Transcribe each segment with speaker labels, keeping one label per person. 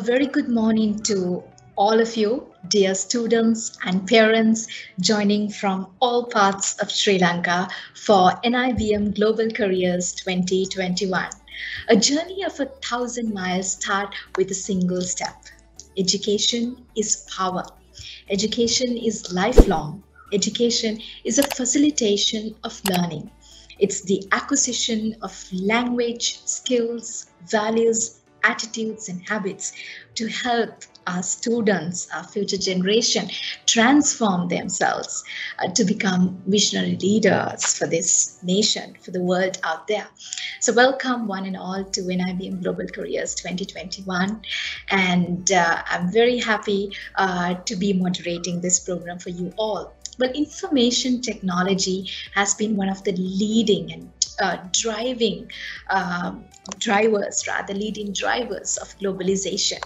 Speaker 1: very good morning to all of you, dear students and parents joining from all parts of Sri Lanka for NIBM Global Careers 2021. A journey of 1,000 miles starts with a single step. Education is power. Education is lifelong. Education is a facilitation of learning. It's the acquisition of language, skills, values, attitudes, and habits to help our students, our future generation, transform themselves to become visionary leaders for this nation, for the world out there. So welcome one and all to NIBM Global Careers 2021. And I'm very happy to be moderating this program for you all. Well, information technology has been one of the leading and leading drivers of globalization.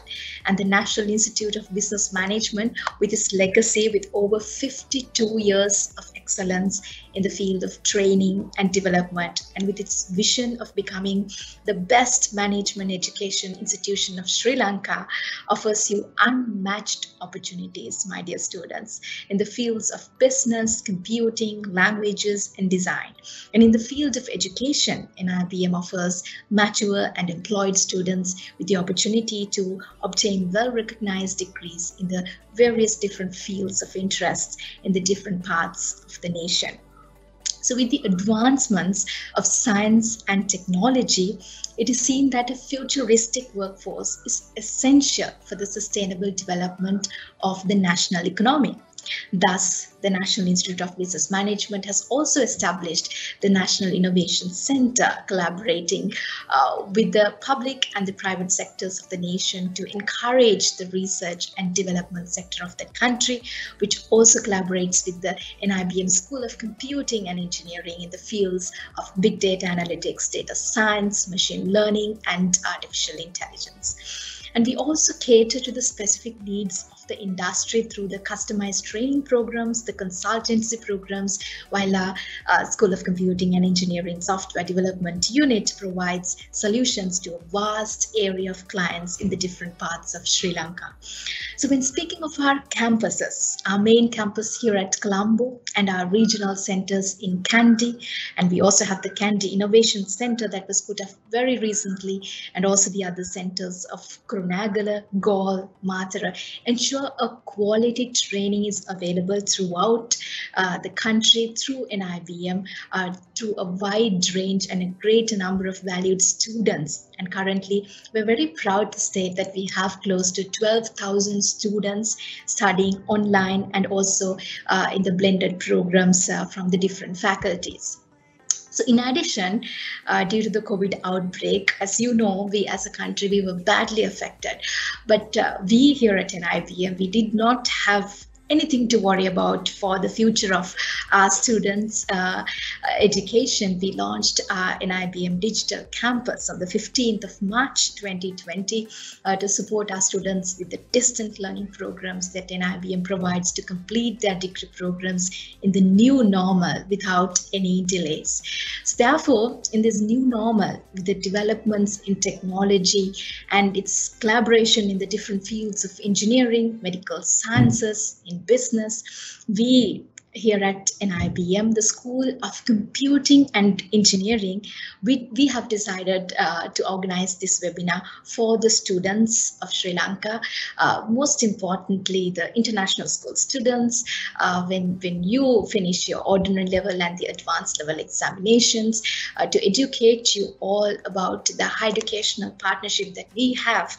Speaker 1: And the National Institute of Business Management, with its legacy with over 52 years of excellence in the field of training and development, and with its vision of becoming the best management education institution of Sri Lanka, offers you unmatched opportunities, my dear students, in the fields of business, computing, languages, and design. And in the field of education, NIBM offers mature and employed students with the opportunity to obtain well-recognized degrees in the various different fields of interest in the different parts of the nation. So with the advancements of science and technology, it is seen that a futuristic workforce is essential for the sustainable development of the national economy. Thus, the National Institute of Business Management has also established the National Innovation Center, collaborating with the public and the private sectors of the nation to encourage the research and development sector of the country, which also collaborates with the NIBM School of Computing and Engineering in the fields of big data analytics, data science, machine learning, and artificial intelligence. And we also cater to the specific needs of the industry through the customized training programs, the consultancy programs, while our School of Computing and Engineering Software Development Unit provides solutions to a vast area of clients in the different parts of Sri Lanka. So when speaking of our campuses, our main campus here at Colombo and our regional centers in Kandy, and we also have the Kandy Innovation Center that was put up very recently, and also the other centers of Kurunagala, Galle, Matara, ensure a quality training is available throughout the country through NIBM, through a wide range and a great number of valued students. And currently, we're very proud to state that we have close to 12,000 students studying online and also in the blended programs from the different faculties. So in addition, due to the COVID outbreak, as you know, we as a country, we were badly affected. But we here at NIBM, we did not have anything to worry about for the future of our students' education. We launched our NIBM Digital Campus on the 15th of March 2020 to support our students with the distant learning programs that NIBM provides to complete their degree programs in the new normal without any delays. So therefore, in this new normal, with the developments in technology and its collaboration in the different fields of engineering, medical sciences, in business, we here at NIBM, the School of Computing and Engineering, we have decided to organize this webinar for the students of Sri Lanka, most importantly, the international school students. When you finish your ordinary level and the advanced level examinations, to educate you all about the high educational partnership that we have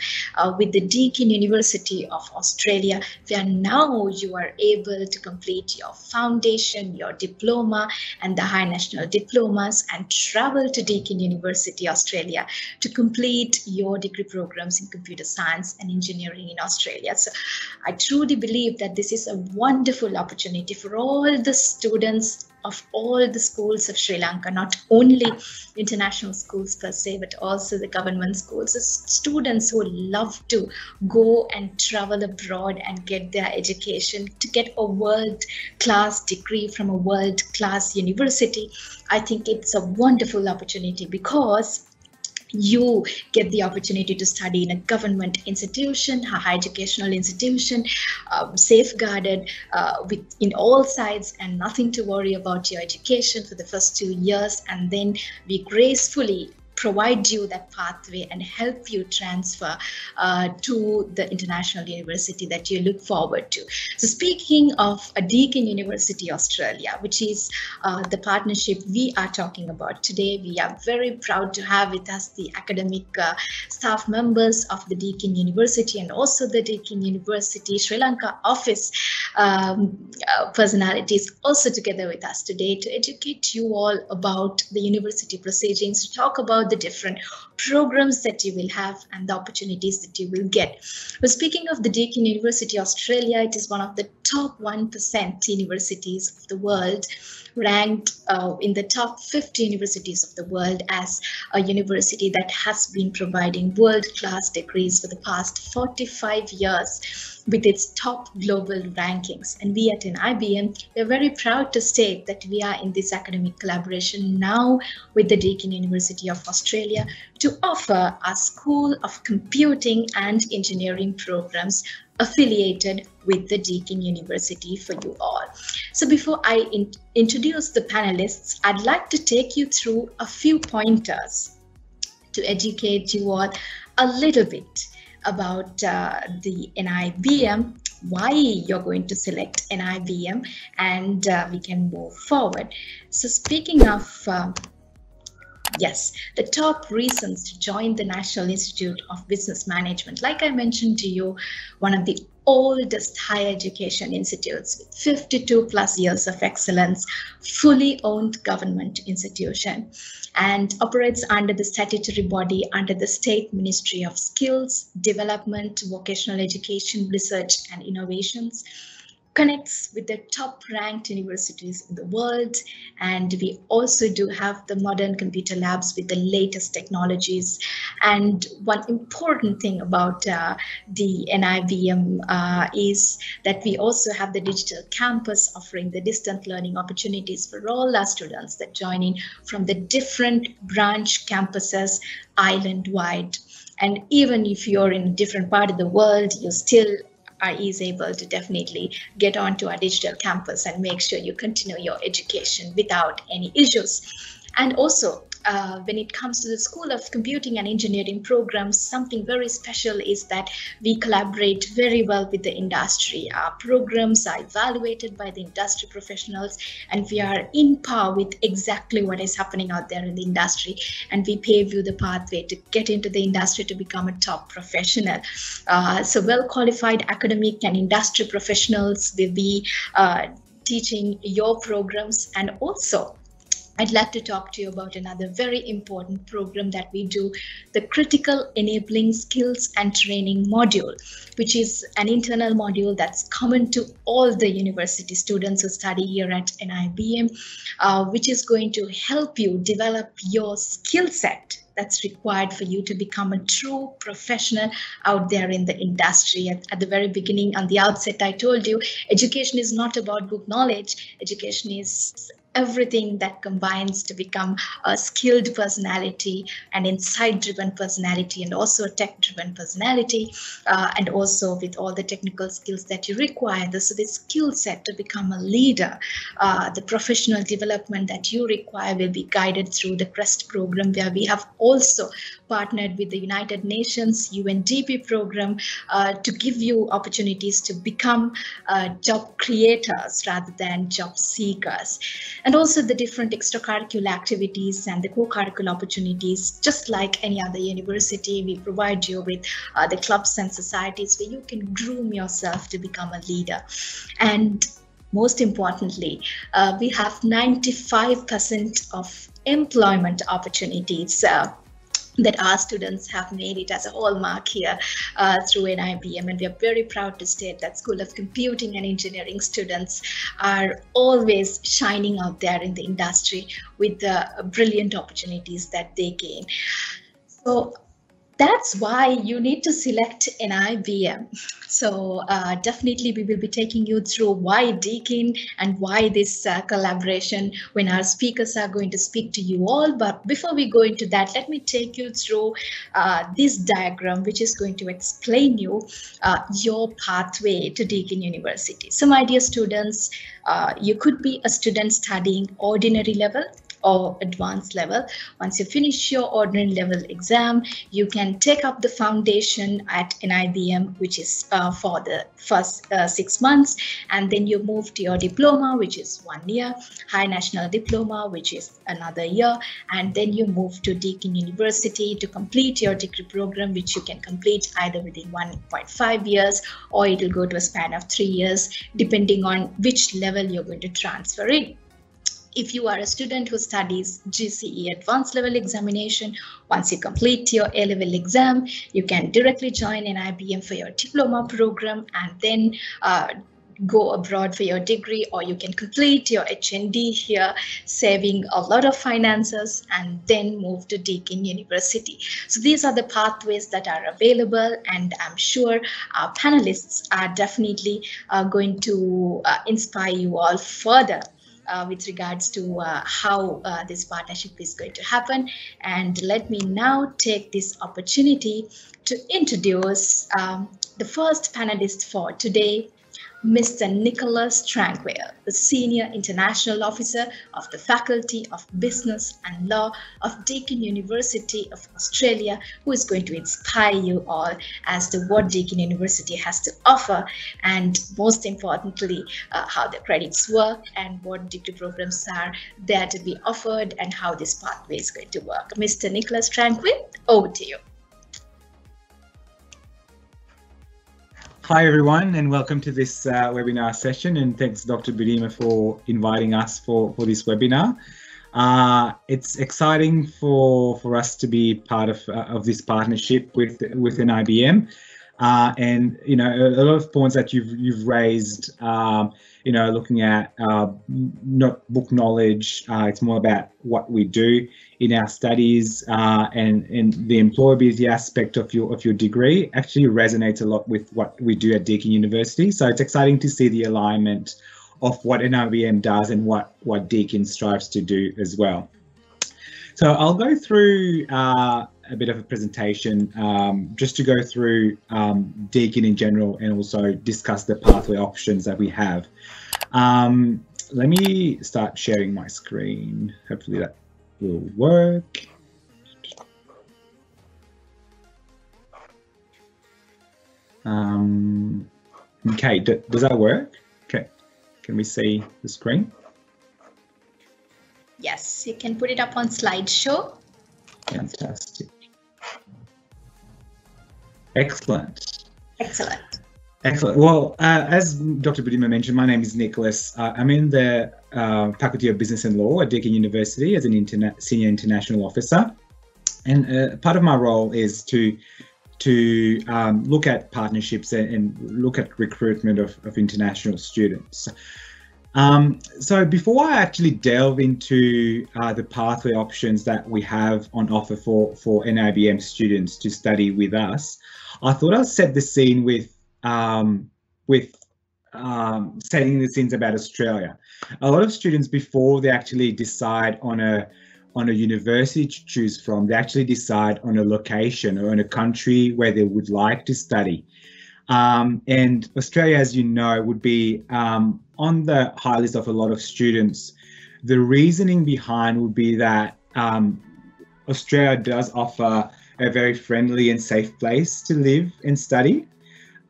Speaker 1: with the Deakin University of Australia, where now you are able to complete your foundation, your diploma, and the high national diplomas, and travel to Deakin University, Australia, to complete your degree programs in computer science and engineering in Australia. So I truly believe that this is a wonderful opportunity for all the students of all the schools of Sri Lanka, not only international schools per se, but also the government schools. The students who love to go and travel abroad and get their education, to get a world-class degree from a world-class university. I think it's a wonderful opportunity because you get the opportunity to study in a government institution, a higher educational institution, safeguarded in all sides, and nothing to worry about your education for the first 2 years, and then we gracefully provide you that pathway and help you transfer to the international university that you look forward to. So speaking of Deakin University, Australia, which is the partnership we are talking about today, we are very proud to have with us the academic staff members of the Deakin University and also the Deakin University Sri Lanka office personalities also together with us today to educate you all about the university proceedings, to talk about the different programs that you will have and the opportunities that you will get. But speaking of the Deakin University Australia, it is one of the top 1% universities of the world, ranked in the top 50 universities of the world as a university that has been providing world-class degrees for the past 45 years with its top global rankings. And we at NIBM, we're very proud to state that we are in this academic collaboration now with the Deakin University of Australia to offer a School of Computing and Engineering programs affiliated with the Deakin University for you all. So before I introduce the panelists, I'd like to take you through a few pointers to educate you all a little bit about the NIBM, why you're going to select NIBM, and we can move forward. So speaking of yes, the top reasons to join the National Institute of Business Management. Like I mentioned to you, one of the oldest higher education institutes with 52 plus years of excellence, fully owned government institution, and operates under the statutory body under the State Ministry of Skills, Development, Vocational Education, Research and Innovations. Connects with the top ranked universities in the world, and we also do have the modern computer labs with the latest technologies. And one important thing about the NIBM is that we also have the digital campus offering the distant learning opportunities for all our students that join in from the different branch campuses island-wide. And even if you're in a different part of the world, you still is able to definitely get onto our digital campus and make sure you continue your education without any issues. And also, when it comes to the School of Computing and Engineering programs, something very special is that we collaborate very well with the industry. Our programs are evaluated by the industry professionals, and we are in par with exactly what is happening out there in the industry. And we pave you the pathway to get into the industry to become a top professional. So well-qualified academic and industry professionals will be teaching your programs. And also, I'd like to talk to you about another very important program that we do, the Critical Enabling Skills and Training module, which is an internal module that's common to all the university students who study here at NIBM, which is going to help you develop your skill set that's required for you to become a true professional out there in the industry. At the very beginning, on the outset, I told you, education is not about book knowledge. Education is everything that combines to become a skilled personality, an insight-driven personality, and also a tech-driven personality, and also with all the technical skills that you require. So the skill set to become a leader, the professional development that you require will be guided through the CREST program, where we have also partnered with the United Nations UNDP program to give you opportunities to become job creators rather than job seekers. And also the different extracurricular activities and the co-curricular opportunities. Just like any other university, we provide you with the clubs and societies where you can groom yourself to become a leader. And most importantly, we have 95% of employment opportunities that our students have made it as a hallmark here through NIBM, and we are very proud to state that School of Computing and Engineering students are always shining out there in the industry with the brilliant opportunities that they gain. So That's why you need to select NIBM. So definitely we will be taking you through why Deakin and why this collaboration when our speakers are going to speak to you all. But before we go into that, let me take you through this diagram, which is going to explain you your pathway to Deakin University. So my dear students, you could be a student studying ordinary level or advanced level. Once you finish your ordinary level exam, you can take up the foundation at NIBM, which is for the first 6 months, and then you move to your diploma, which is 1 year, high national diploma, which is another year, and then you move to Deakin University to complete your degree program, which you can complete either within 1.5 years or it will go to a span of 3 years, depending on which level you're going to transfer in. If you are a student who studies GCE advanced level examination, once you complete your A-level exam, you can directly join NIBM for your diploma program and then go abroad for your degree, or you can complete your HND here, saving a lot of finances, and then move to Deakin University. So these are the pathways that are available, and I'm sure our panelists are definitely going to inspire you all further with regards to how this partnership is going to happen. And let me now take this opportunity to introduce the first panelist for today, Mr. Nicholas Tranquil, the Senior International Officer of the Faculty of Business and Law of Deakin University of Australia, who is going to inspire you all as to what Deakin University has to offer, and most importantly, how the credits work and what degree programs are there to be offered and how this pathway is going to work. Mr. Nicholas Tranquil, over to you.
Speaker 2: Hi everyone, and welcome to this webinar session, and thanks Dr. Budima for inviting us for this webinar. It's exciting for us to be part of this partnership with NIBM, and you know, a lot of points that you've raised, you know, looking at not book knowledge, it's more about what we do in our studies, and the employability aspect of your degree actually resonates a lot with what we do at Deakin University. So it's exciting to see the alignment of what NIBM does and what Deakin strives to do as well. So I'll go through a bit of a presentation just to go through Deakin in general and also discuss the pathway options that we have. Let me start sharing my screen. Hopefully that will work. Okay, does that work? Okay, can we see the screen?
Speaker 1: Yes, you can put it up on slideshow.
Speaker 2: Fantastic. Excellent.
Speaker 1: Excellent.
Speaker 2: Excellent. Well, as Dr. Budima mentioned, my name is Nicholas. I'm in the Faculty of Business and Law at Deakin University as an Senior International Officer. And part of my role is to look at partnerships and look at recruitment of international students. So before I actually delve into the pathway options that we have on offer for NIBM students to study with us, I thought I'd set the scene with setting the scenes about Australia. A lot of students, before they actually decide on a university to choose from, they actually decide on a location or in a country where they would like to study. And Australia, as you know, would be on the high list of a lot of students. The reasoning behind would be that Australia does offer a very friendly and safe place to live and study.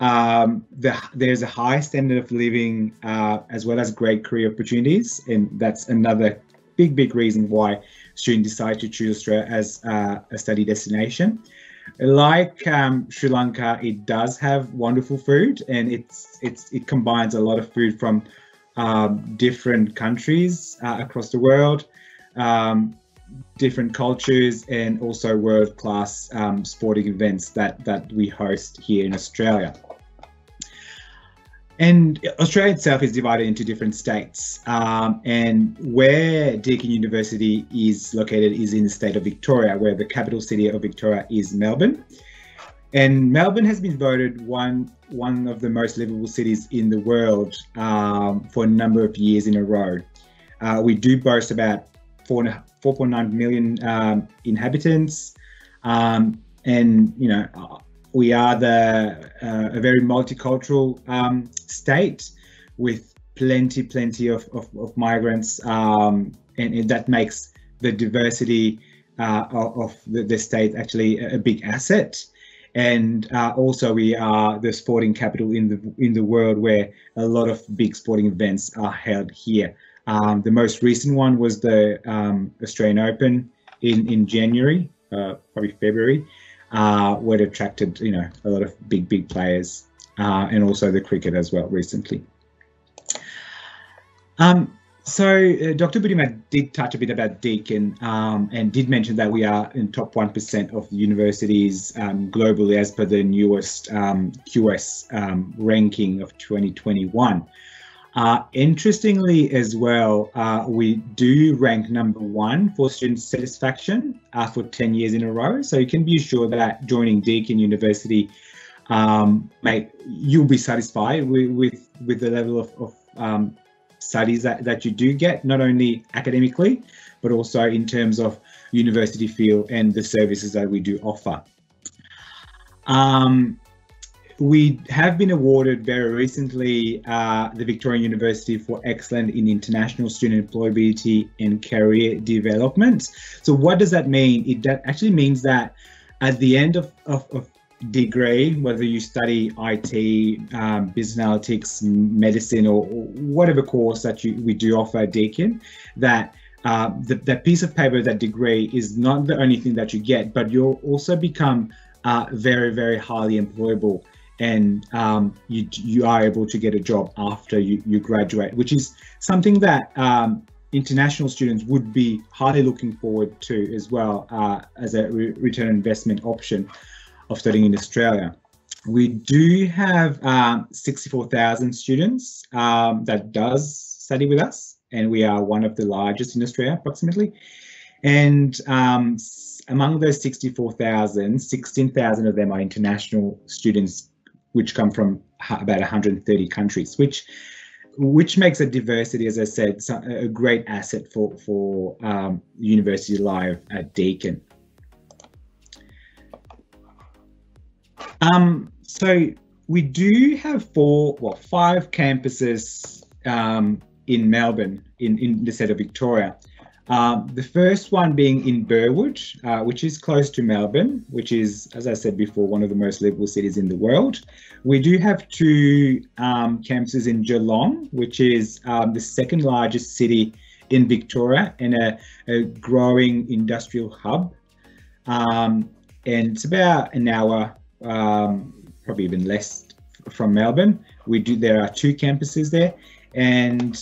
Speaker 2: There's a high standard of living as well as great career opportunities, and that's another big reason why students decide to choose Australia as a study destination. Like Sri Lanka, it does have wonderful food, and it combines a lot of food from different countries across the world, different cultures, and also world-class sporting events that we host here in Australia. And Australia itself is divided into different states, and where Deakin University is located is in the state of Victoria, where the capital city of Victoria is Melbourne. And Melbourne has been voted one of the most livable cities in the world for a number of years in a row. We do boast about 4.9 million inhabitants, and we are a very multicultural state with plenty of migrants, and that makes the diversity of the state actually a big asset. And also we are the sporting capital in the world, where a lot of big sporting events are held here. The most recent one was the Australian Open in January, probably February, where it attracted a lot of big players, and also the cricket as well recently. So Dr. Budima did touch a bit about Deakin, and did mention that we are in top 1% of universities globally as per the newest QS ranking of 2021. Interestingly as well, we do rank #1 for student satisfaction for 10 years in a row. So you can be assured that joining Deakin University, you'll be satisfied with the level of studies that you do get, not only academically, but also in terms of university feel and the services that we do offer. We have been awarded very recently the Victorian University for Excellence in International Student Employability and Career Development. So what does that mean? That actually means that at the end of degree, whether you study IT, business analytics, medicine, or whatever course that we do offer at Deakin, that that piece of paper, that degree, is not the only thing that you get, but you'll also become very highly employable, and you are able to get a job after you graduate, which is something that international students would be highly looking forward to as well, as a return on investment option of studying in Australia. We do have 64,000 students that does study with us, and we are one of the largest in Australia approximately. And among those 64,000, 16,000 of them are international students, which come from about 130 countries, which makes a diversity, as I said, a great asset for university life at Deakin. So we do have 5 campuses in Melbourne, in the state of Victoria. The first one being in Burwood, which is close to Melbourne, which is, as I said before, one of the most livable cities in the world. We do have 2 campuses in Geelong, which is the second largest city in Victoria and a growing industrial hub. And it's about an hour, probably even less, from Melbourne. There are 2 campuses there. And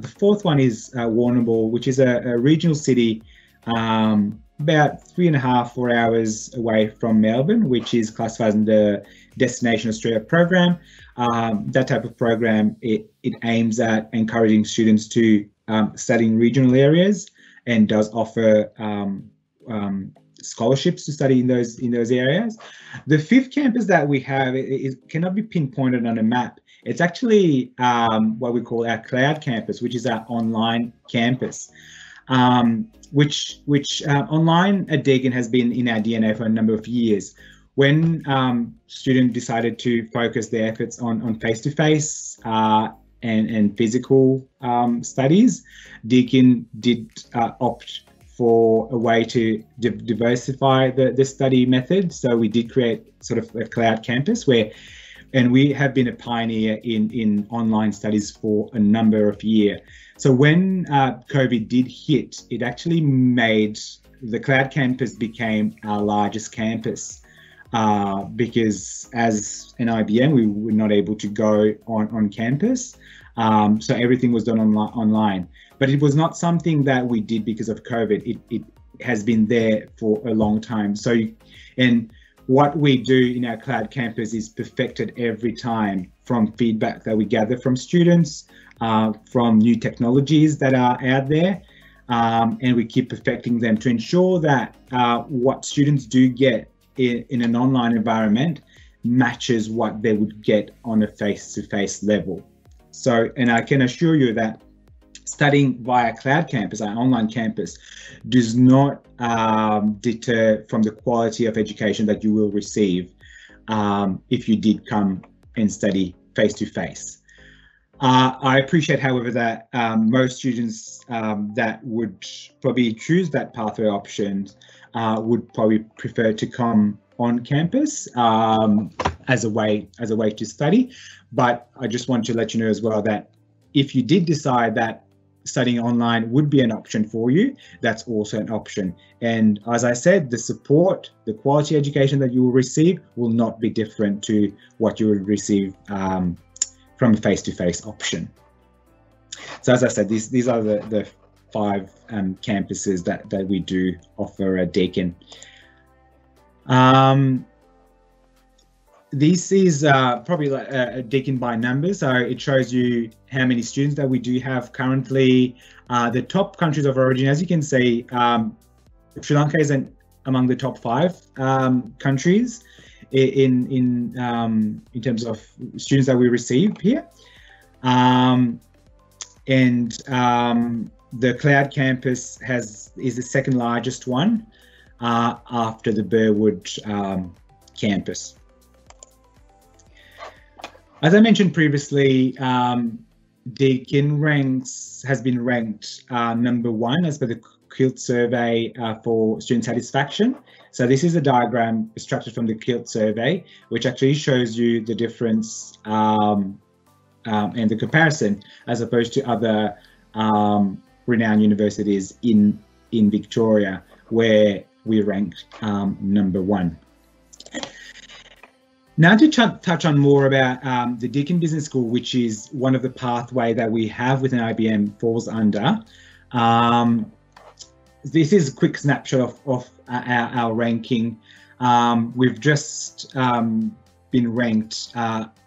Speaker 2: the fourth one is Warrnambool, which is a regional city about 3.5-4 hours away from Melbourne, which is classified as the Destination Australia program. That type of program, it aims at encouraging students to study in regional areas, and does offer scholarships to study in those areas. The 5th campus that we have, it cannot be pinpointed on a map. It's actually what we call our cloud campus, which is our online campus, which online at Deakin has been in our DNA for a number of years. When students decided to focus their efforts on face-to-face and physical studies, Deakin did opt for a way to diversify the study method. So we did create sort of a cloud campus and we have been a pioneer in online studies for a number of years. So when COVID did hit, it actually made the cloud campus became our largest campus, because as NIBM, we were not able to go on campus. So everything was done online. But it was not something that we did because of COVID. It has been there for a long time. So, and what we do in our cloud campus is perfected every time from feedback that we gather from students, from new technologies that are out there, and we keep perfecting them to ensure that what students do get in an online environment matches what they would get on a face-to-face level. So, and I can assure you that studying via cloud campus, our online campus, does not deter from the quality of education that you will receive if you did come and study face-to-face. I appreciate, however, that most students that would probably choose that pathway option would probably prefer to come on campus as a way to study. But I just want to let you know as well that if you did decide that studying online would be an option for you, that's also an option. And as I said, the support, the quality education that you will receive will not be different to what you would receive from a face-to-face option. So as I said, these are the 5 campuses that we do offer at Deakin. This is probably like a Deakin by numbers, so it shows you how many students that we do have currently. The top countries of origin, as you can see, Sri Lanka is among the top 5 countries in terms of students that we receive here, and the cloud campus is the second largest one after the Burwood campus. As I mentioned previously, Deakin has been ranked number 1 as per the QILT survey for student satisfaction. So this is a diagram extracted from the QILT survey, which actually shows you the difference and the comparison as opposed to other renowned universities in Victoria, where we ranked number 1. Now to touch on more about the Deakin Business School, which is one of the pathway that we have within IBM falls under. This is a quick snapshot of our ranking. We've just been ranked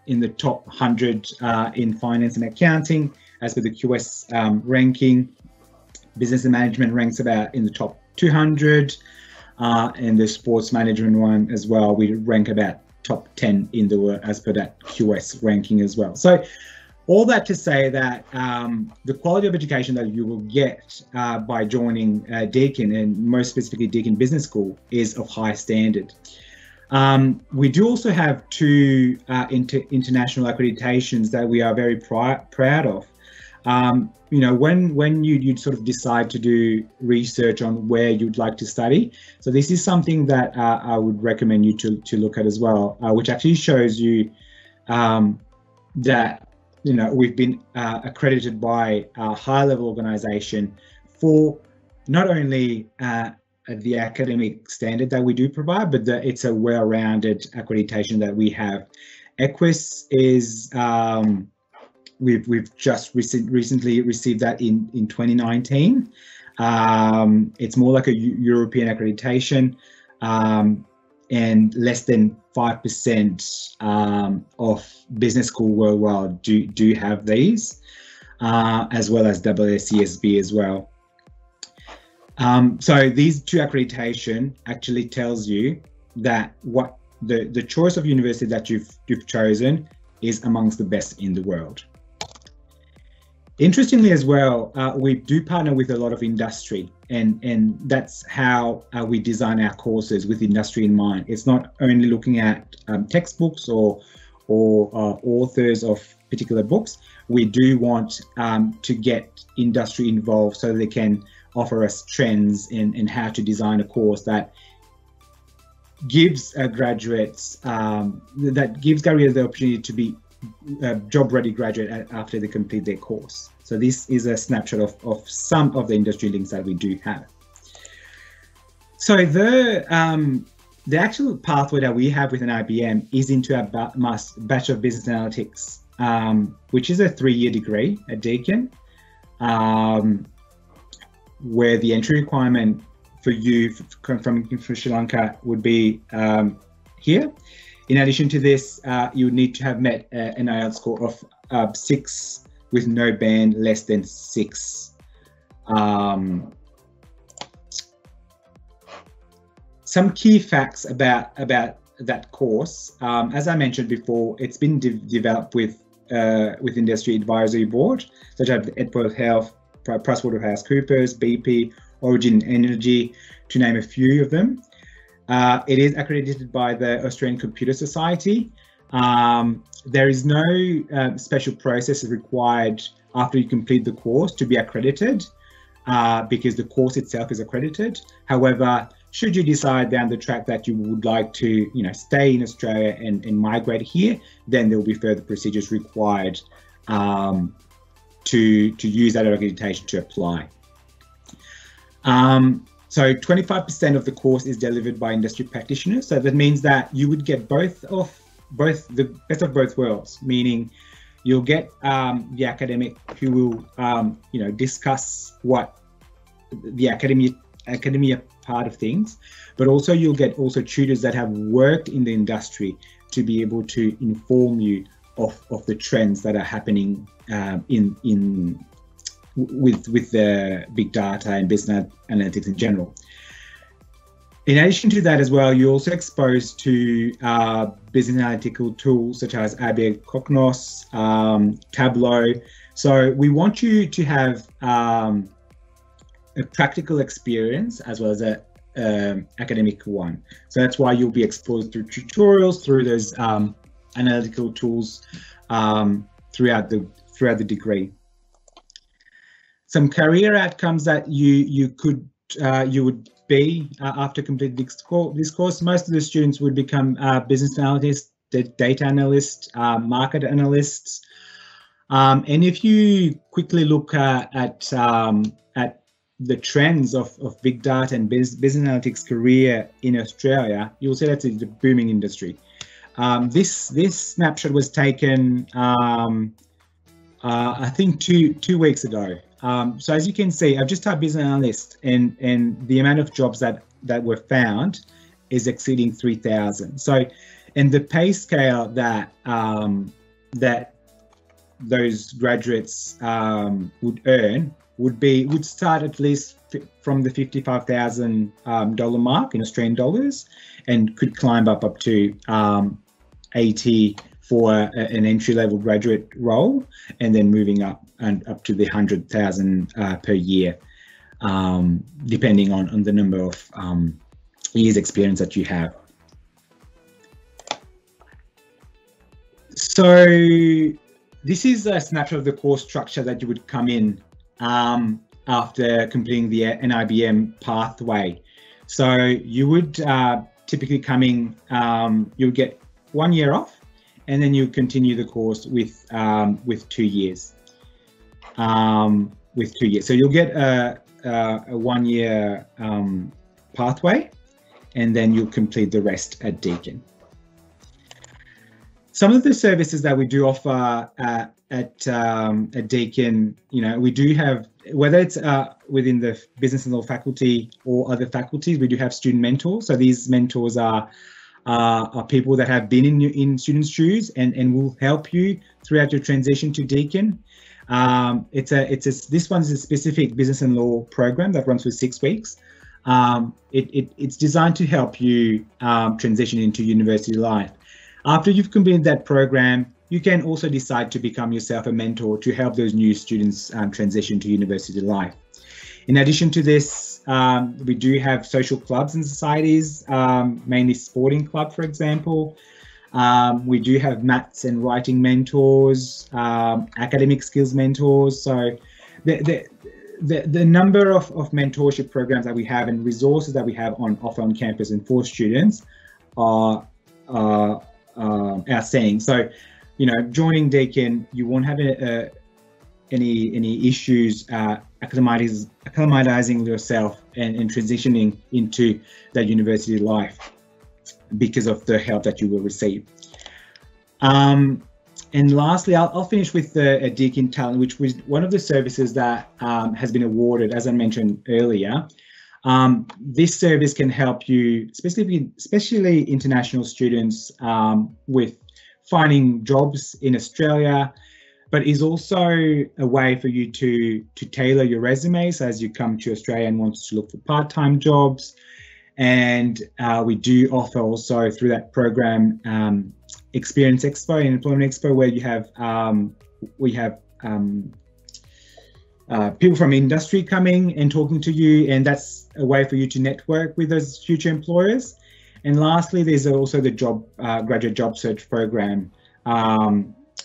Speaker 2: in the top 100 in finance and accounting as per the QS ranking. Business and management ranks about in the top 200, and the sports management one as well. We rank about top 10 in the world as per that QS ranking as well. So all that to say that the quality of education that you will get by joining Deakin, and most specifically Deakin Business School, is of high standard. We do also have 2 international accreditations that we are very proud of. You know, when you sort of decide to do research on where you'd like to study. So this is something that I would recommend you to look at as well, which actually shows you that, you know, we've been accredited by a high-level organisation for not only the academic standard that we do provide, but it's a well-rounded accreditation that we have. EQUIS is we've just recently received that in 2019. It's more like a European accreditation, and less than 5% of business school worldwide do have these, as well as AACSB as well. So these 2 accreditation actually tells you that what the choice of university that you've chosen is amongst the best in the world. Interestingly as well, we do partner with a lot of industry, and that's how we design our courses with industry in mind. It's not only looking at textbooks or authors of particular books. We do want to get industry involved so they can offer us trends in how to design a course that gives graduates the opportunity to be a job-ready graduate after they complete their course. So this is a snapshot of some of the industry links that we do have. So the actual pathway that we have within IBM is into our Bachelor of Business Analytics, which is a 3-year degree at Deakin, where the entry requirement for you from Sri Lanka would be here. In addition to this, you would need to have met an IELTS score of 6 with no band less than 6. Some key facts about that course. As I mentioned before, it's been developed with Industry Advisory Board, such as Edward Health, PricewaterhouseCoopers, BP, Origin Energy, to name a few of them. It is accredited by the Australian Computer Society. There is no special process required after you complete the course to be accredited, because the course itself is accredited. However, should you decide down the track that you would like to, stay in Australia and migrate here, then there will be further procedures required to use that accreditation to apply. So 25% of the course is delivered by industry practitioners. So that means that you would get the best of both worlds, meaning you'll get the academic who will, discuss what the academia part of things, but also you'll get tutors that have worked in the industry to be able to inform you of the trends that are happening with the big data and business analytics in general. In addition to that as well, you're also exposed to business analytical tools such as IBM Cognos, Tableau. So we want you to have a practical experience as well as a academic one. So that's why you'll be exposed through tutorials, through those analytical tools throughout the degree. Some career outcomes that you would be after completing this course. Most of the students would become business analysts, data analysts, market analysts. And if you quickly look at the trends of big data and business analytics career in Australia, you'll see that it's a booming industry. This snapshot was taken, I think, two weeks ago. So as you can see, I've just typed business analyst, and the amount of jobs that were found is exceeding 3,000. So, and the pay scale that that those graduates would earn would start at least from the $55,000 mark in Australian dollars, and could climb up to 80 for an entry-level graduate role, and then moving up to the 100,000 per year, depending on the number of years experience that you have. So this is a snapshot of the course structure that you would come in after completing the NIBM pathway. So you would typically come in, you'll get 1 year off, and then you continue the course with 2 years. So you'll get a 1 year pathway, and then you'll complete the rest at Deakin. Some of the services that we do offer at Deakin, we do have, whether it's within the business and law faculty or other faculties, we do have student mentors. So these mentors are people that have been in students' shoes and will help you throughout your transition to Deakin. This one's a specific business and law program that runs for 6 weeks. It's designed to help you transition into university life. After you've completed that program, you can also decide to become yourself a mentor to help those new students transition to university life. In addition to this, we do have social clubs and societies, mainly sporting club, for example. We do have maths and writing mentors, academic skills mentors. So the number of mentorship programs that we have and resources that we have on offer on campus and for students are outstanding. So, joining Deakin, you won't have any issues acclimatizing yourself and transitioning into that university life because of the help that you will receive. And lastly, I'll finish with the Deakin Talent, which was one of the services that has been awarded, as I mentioned earlier, This service can help you, especially international students, with finding jobs in Australia, but is also a way for you to tailor your resumes as you come to Australia and want to look for part-time jobs. And we do offer also through that program Experience Expo and Employment Expo, where you have people from industry coming and talking to you, and that's a way for you to network with those future employers. And lastly, there's also the graduate job search program,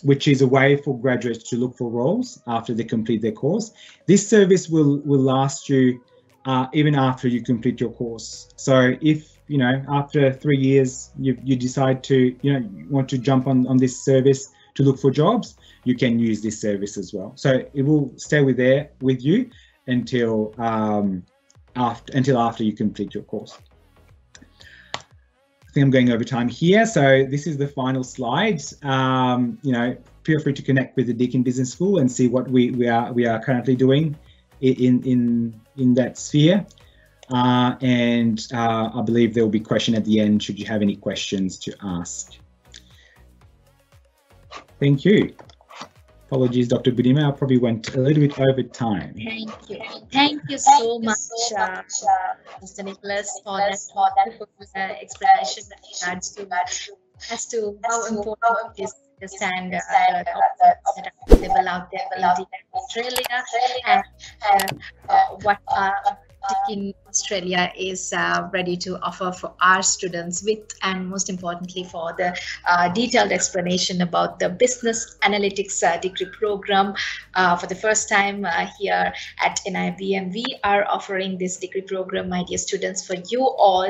Speaker 2: which is a way for graduates to look for roles after they complete their course. This service will last you even after you complete your course. So if after 3 years you decide to you want to jump on this service to look for jobs, you can use this service as well. So it will stay with you until after you complete your course. I think I'm going over time here. So this is the final slide. Feel free to connect with the Deakin Business School and see what we are currently doing in that sphere. And I believe there will be a question at the end should you have any questions to ask. Thank you. Apologies, Dr. Budima, I probably went a little bit over time.
Speaker 1: Thank you. Thank you so much, Mr. Nicholas, for that wonderful explanation as to how important it is to understand the options that are available out there in Australia and what Deakin Australia is ready to offer for our students and most importantly for the detailed explanation about the business analytics degree program. For the first time here at NIBM, we are offering this degree program, my dear students, for you all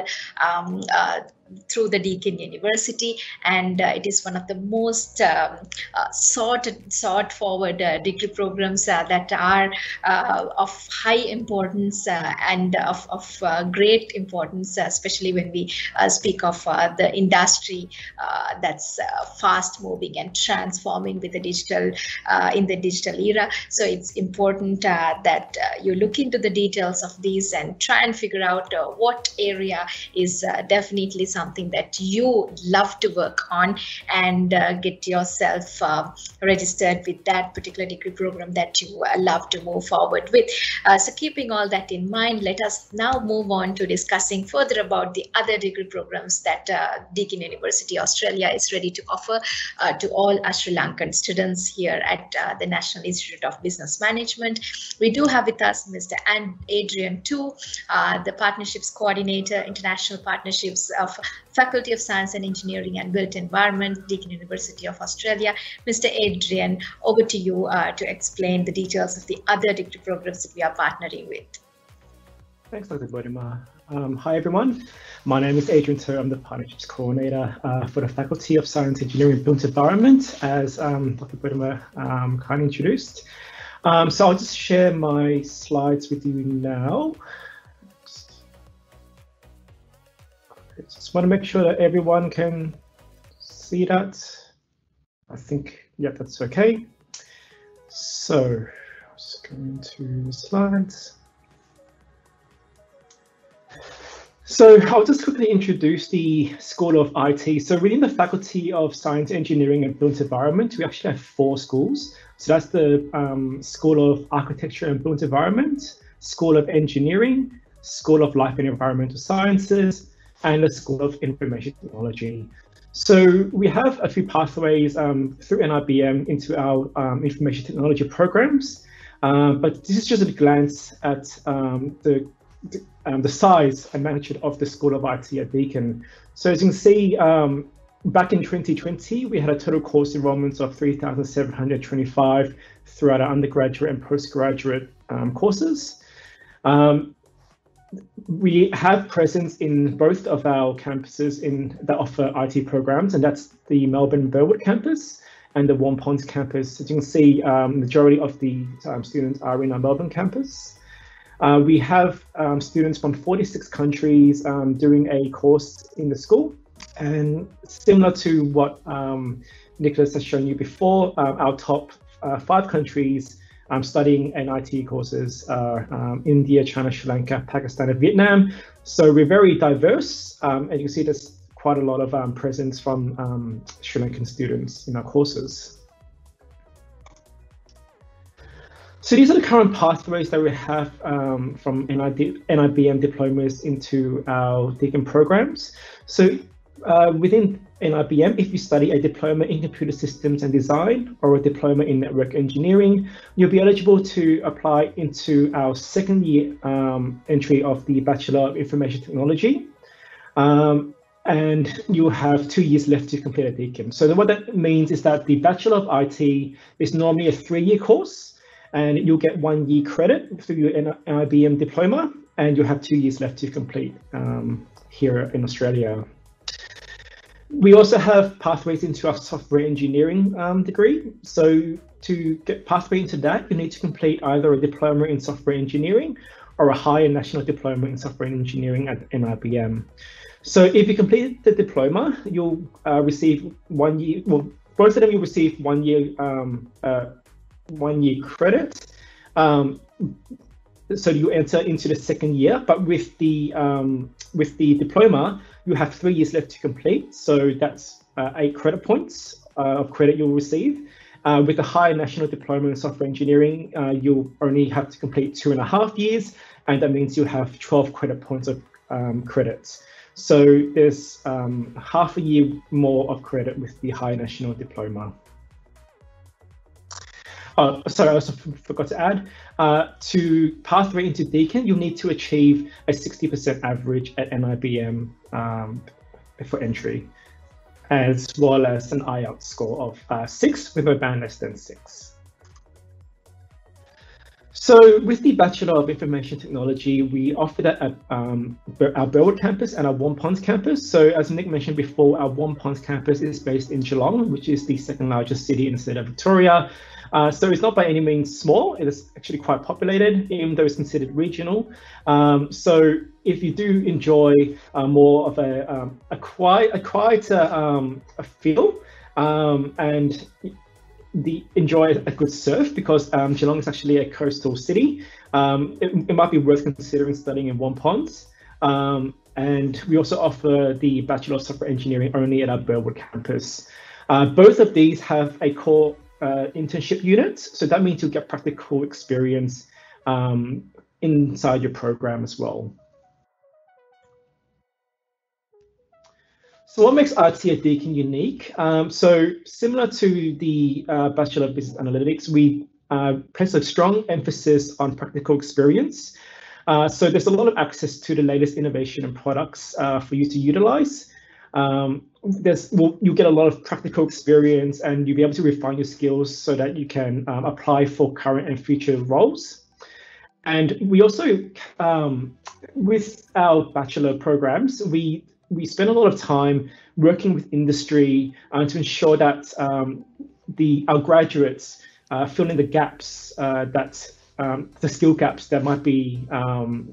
Speaker 1: through the Deakin University, and it is one of the most sought forward degree programs that are of high importance and of great importance, especially when we speak of the industry that's fast moving and transforming with the digital in the digital era. So it's important that you look into the details of these and try and figure out what area is definitely something that you love to work on, and get yourself registered with that particular degree program that you love to move forward with. So keeping all that in mind, let us now move on to discussing further about the other degree programs that Deakin University Australia is ready to offer to all our Sri Lankan students here at the National Institute of Business Management. We do have with us Mr. Adrian Tu, the Partnerships Coordinator, International Partnerships of Faculty of Science and Engineering and Built Environment, Deakin University of Australia. Mr. Adrian, over to you to explain the details of the other degree programs that we are partnering with.
Speaker 3: Thanks, Dr. Budima. Hi, everyone. My name is Adrian Tu. I'm the Partnerships Coordinator for the Faculty of Science, Engineering and Built Environment, as Dr. Budima kindly introduced. So I'll just share my slides with you now. Just want to make sure that everyone can see that. I think, yeah, that's okay. So, just going to the slides. So I'll just quickly introduce the School of IT. So within the Faculty of Science, Engineering and Built Environment, we actually have 4 schools. So that's the School of Architecture and Built Environment, School of Engineering, School of Life and Environmental Sciences, and the School of Information Technology. So we have a few pathways through NIBM into our information technology programs, but this is just a glance at the size and magnitude of the School of IT at Deakin. So as you can see, back in 2020, we had a total course enrollments of 3,725 throughout our undergraduate and postgraduate courses. We have presence in both of our campuses that offer IT programs, and that's the Melbourne Burwood campus and the Warm Ponds campus. As you can see, majority of the students are in our Melbourne campus. We have students from 46 countries doing a course in the school, and similar to what Nicholas has shown you before, our top 5 countries studying NIT courses are India, China, Sri Lanka, Pakistan, and Vietnam. So we're very diverse, and you can see there's quite a lot of presence from Sri Lankan students in our courses. So these are the current pathways that we have from NIBM diplomas into our Deakin programs. So within NIBM, if you study a diploma in computer systems and design or a diploma in network engineering, you'll be eligible to apply into our second year entry of the Bachelor of Information Technology. And you have 2 years left to complete a Deakin. So what that means is that the Bachelor of IT is normally a 3-year course, and you'll get 1 year credit through your NIBM diploma, and you'll have 2 years left to complete here in Australia. We also have pathways into our software engineering degree. So to get pathway into that, you need to complete either a diploma in software engineering or a higher national diploma in software engineering at NIBM. So if you complete the diploma, you'll receive 1 year, well, both of them you'll receive 1 year 1 year credit. So you enter into the second year, but with the diploma, you have 3 years left to complete. So that's 8 credit points of credit you'll receive. With the higher national diploma in software engineering, you'll only have to complete 2.5 years, and that means you have 12 credit points of credits. So there's half a year more of credit with the high national diploma. Oh, sorry, I also forgot to add, to pathway into Deakin, you'll need to achieve a 60% average at NIBM for entry, as well as an IELTS score of 6 with a band less than 6. So with the Bachelor of Information Technology, we offer that at our Burwood campus and our Wampons campus. So as Nick mentioned before, our Wampons campus is based in Geelong, which is the second largest city in the state of Victoria. So it's not by any means small. It is actually quite populated, even though it's considered regional. So if you do enjoy more of a quieter feel and enjoy a good surf, because Geelong is actually a coastal city, it might be worth considering studying in Wampons. And we also offer the Bachelor of Software Engineering only at our Burwood campus. Both of these have a core internship unit, so that means you'll get practical experience inside your program as well. So what makes IT at Deakin unique? So similar to the Bachelor of Business Analytics, we place a strong emphasis on practical experience. So there's a lot of access to the latest innovation and products for you to utilize. You get a lot of practical experience, and you'll be able to refine your skills so that you can apply for current and future roles. And we also, with our Bachelor programs, we spend a lot of time working with industry to ensure that our graduates fill in the gaps, the skill gaps that might be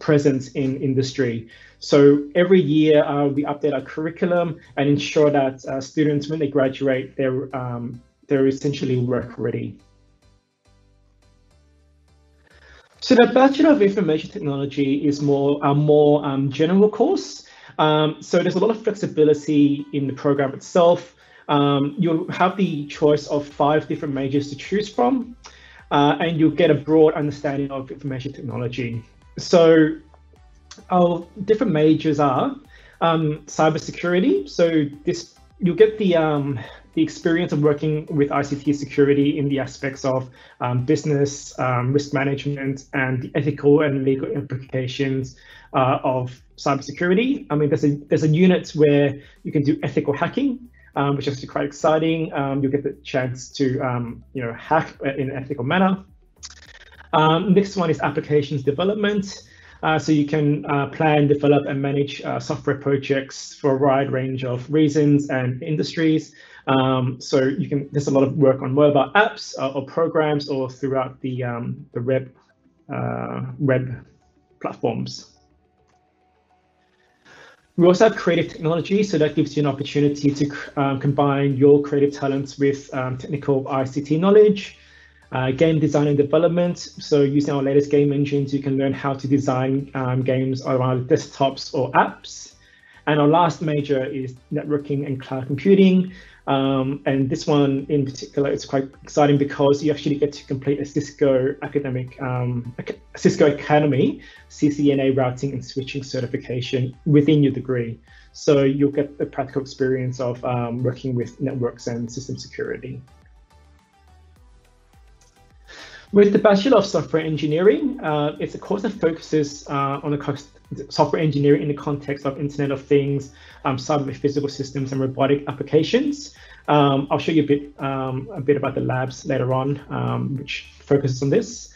Speaker 3: present in industry. So every year we update our curriculum and ensure that students, when they graduate, they're essentially work ready. So the Bachelor of Information Technology is a more general course. So there's a lot of flexibility in the program itself. You'll have the choice of 5 different majors to choose from, and you'll get a broad understanding of information technology. So our different majors are cybersecurity. So you'll get the experience of working with ICT security in the aspects of business, risk management, and the ethical and legal implications of cybersecurity. I mean, there's a unit where you can do ethical hacking, which is actually quite exciting. You'll get the chance to hack in an ethical manner. Next one is applications development. So you can plan, develop, and manage software projects for a wide range of reasons and industries. So there's a lot of work on mobile apps or programs, or throughout the web platforms. We also have creative technology, so that gives you an opportunity to combine your creative talents with technical ICT knowledge. Game design and development. So using our latest game engines, you can learn how to design games around desktops or apps. And our last major is networking and cloud computing. And this one in particular is quite exciting because you actually get to complete a Cisco Cisco Academy CCNA routing and switching certification within your degree. So you'll get the practical experience of working with networks and system security. With the Bachelor of Software Engineering, it's a course that focuses on the software engineering in the context of Internet of Things, cyber physical systems, and robotic applications. I'll show you a bit about the labs later on, which focuses on this.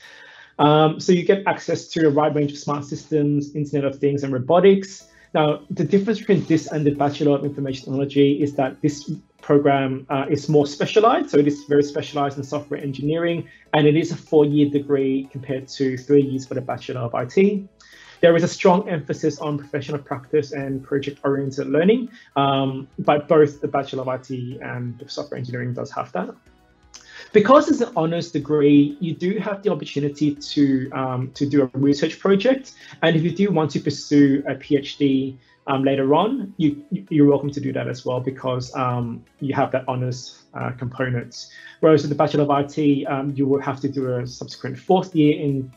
Speaker 3: So you get access to a wide range of smart systems, Internet of Things, and robotics. Now, the difference between this and the Bachelor of Information Technology is that this program is more specialized. So it is very specialized in software engineering, and it is a 4-year degree compared to 3 years for the Bachelor of IT. There is a strong emphasis on professional practice and project-oriented learning, but both the Bachelor of IT and the software engineering does have that. Because it's an honors degree, you do have the opportunity to do a research project. And if you do want to pursue a PhD later on, you're welcome to do that as well, because you have that honors component. Whereas with the Bachelor of IT, you will have to do a subsequent 4th year in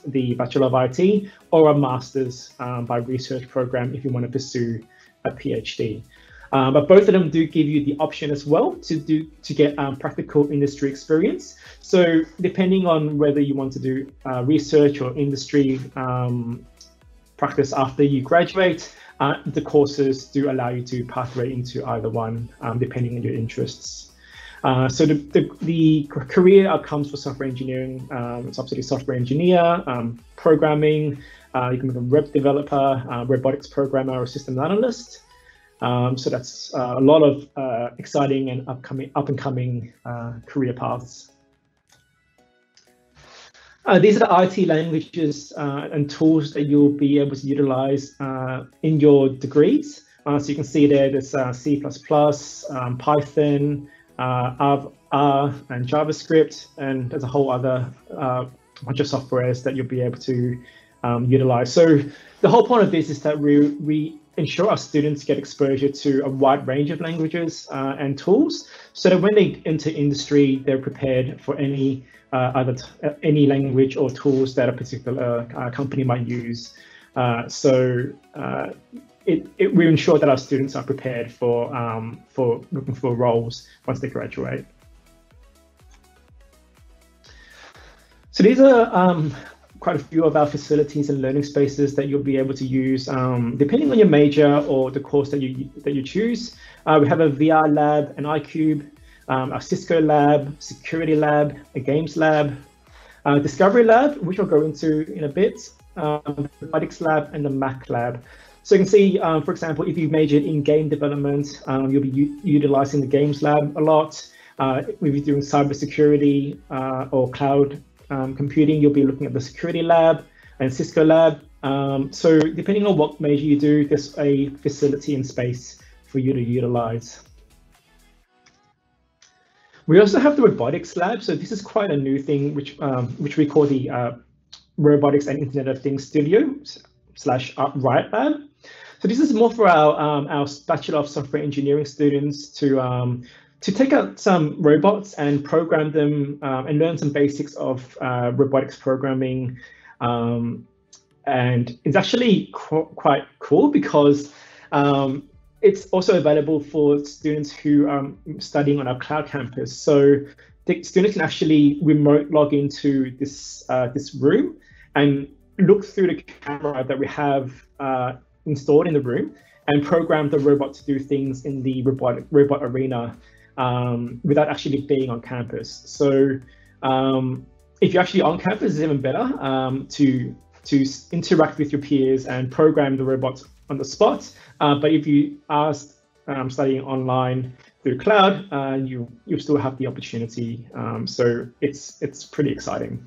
Speaker 3: the Bachelor of IT or a master's by research program if you want to pursue a PhD. But both of them do give you the option as well to get practical industry experience. So depending on whether you want to do research or industry practice after you graduate, the courses do allow you to pathway into either one, depending on your interests. So the career outcomes for software engineering, it's obviously software engineer, programming, you can be a web developer, robotics programmer, or systems analyst. So that's a lot of exciting and up-and-coming career paths. These are the IT languages and tools that you'll be able to utilize in your degrees. So you can see there's C++, Python, R, and JavaScript, and there's a whole other bunch of softwares that you'll be able to utilize. So the whole point of this is that we ensure our students get exposure to a wide range of languages and tools, so that when they enter industry, they're prepared for any language or tools that a particular company might use. We ensure that our students are prepared for looking for roles once they graduate. So these are quite a few of our facilities and learning spaces that you'll be able to use depending on your major or the course that you choose. We have a VR lab, an iCube, a Cisco lab, security lab, a games lab, discovery lab, which I'll go into in a bit, robotics lab, and the Mac lab. So you can see, for example, if you majored in game development, you'll be utilizing the games lab a lot. If you're doing cybersecurity or cloud computing, you'll be looking at the security lab and Cisco lab. So depending on what major you do, there's a facility and space for you to utilize. We also have the robotics lab. So this is quite a new thing, which we call the Robotics and Internet of Things Studio / Riot Lab. So this is more for our Bachelor of Software Engineering students to take out some robots and program them and learn some basics of robotics programming. And it's actually quite cool because it's also available for students who are studying on our cloud campus. So the students can actually remote log into this room and look through the camera that we have installed in the room and program the robot to do things in the robot arena without actually being on campus. So if you're actually on campus, it's even better to interact with your peers and program the robots on the spot. But if you are studying online through cloud, you still have the opportunity. So it's pretty exciting.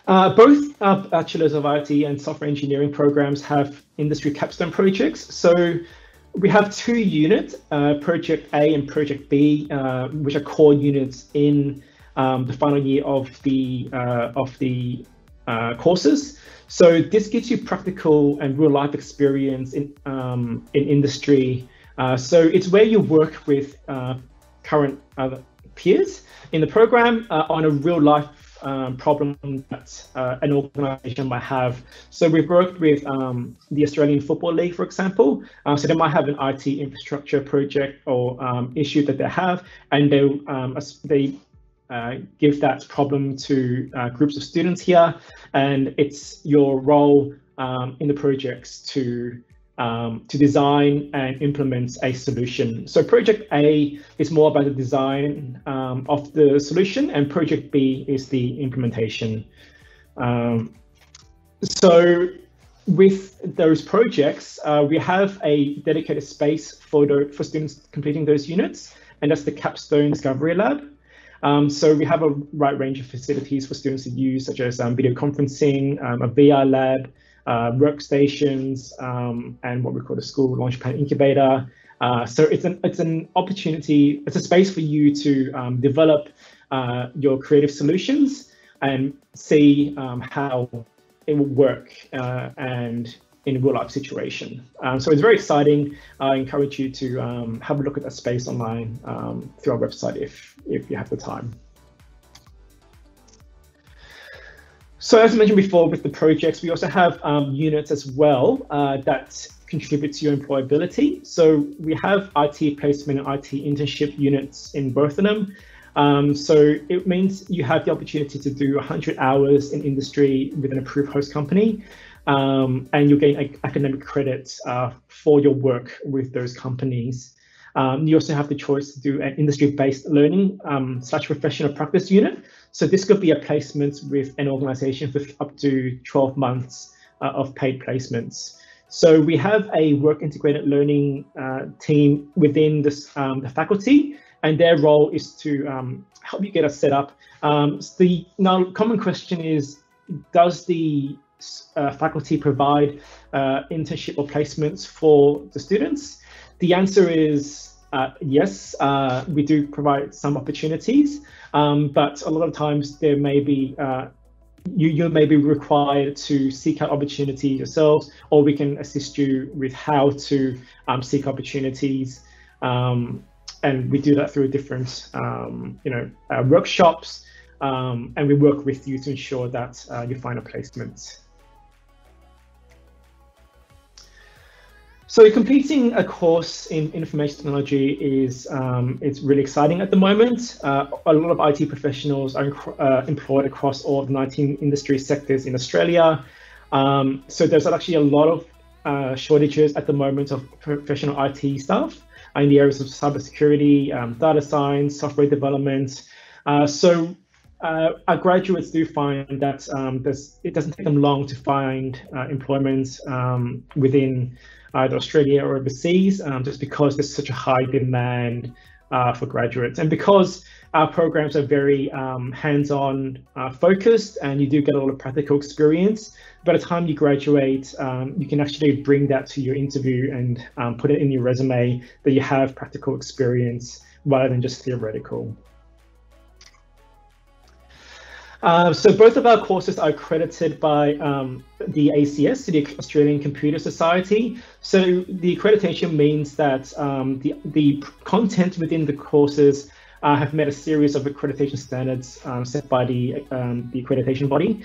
Speaker 3: Both our Bachelors of IT and Software Engineering programs have industry capstone projects. So we have two units, Project A and Project B, which are core units in the final year of the courses. So this gives you practical and real life experience in industry. So it's where you work with current peers in the program on a real life problem that an organization might have. So we've worked with the Australian Football League, for example. So they might have an IT infrastructure project or issue that they have, and they give that problem to groups of students here, and it's your role in the projects to design and implement a solution. So Project A is more about the design of the solution, and Project B is the implementation. So with those projects, we have a dedicated space for students completing those units, and that's the Capstone Discovery Lab. So we have a wide range of facilities for students to use, such as video conferencing, a VR lab, workstations, and what we call the school launchpad incubator. So it's an opportunity, it's a space for you to develop your creative solutions and see how it will work and in a real life situation. So it's very exciting. I encourage you to have a look at that space online through our website if you have the time. So as I mentioned before, with the projects, we also have units as well that contribute to your employability. So we have IT placement and IT internship units in both of them. So it means you have the opportunity to do 100 hours in industry with an approved host company, and you'll gain academic credits for your work with those companies. You also have the choice to do an industry-based learning / professional practice unit. So this could be a placement with an organization for up to 12 months of paid placements. So we have a work integrated learning team within this, the faculty, and their role is to help you get us set up. Now, common question is, does the faculty provide internship or placements for the students? The answer is yes, we do provide some opportunities, but a lot of times there may be you may be required to seek out opportunities yourselves, or we can assist you with how to seek opportunities, and we do that through different workshops, and we work with you to ensure that you find a placement. So completing a course in information technology is it's really exciting at the moment. A lot of IT professionals are employed across all the 19 industry sectors in Australia. So there's actually a lot of shortages at the moment of professional IT staff in the areas of cybersecurity, data science, software development. So our graduates do find that it doesn't take them long to find employment within either Australia or overseas, just because there's such a high demand for graduates. And because our programs are very hands-on focused, and you do get a lot of practical experience, by the time you graduate, you can actually bring that to your interview and put it in your resume that you have practical experience rather than just theoretical. So both of our courses are accredited by the ACS, the Australian Computer Society. So the accreditation means that the content within the courses have met a series of accreditation standards set by the accreditation body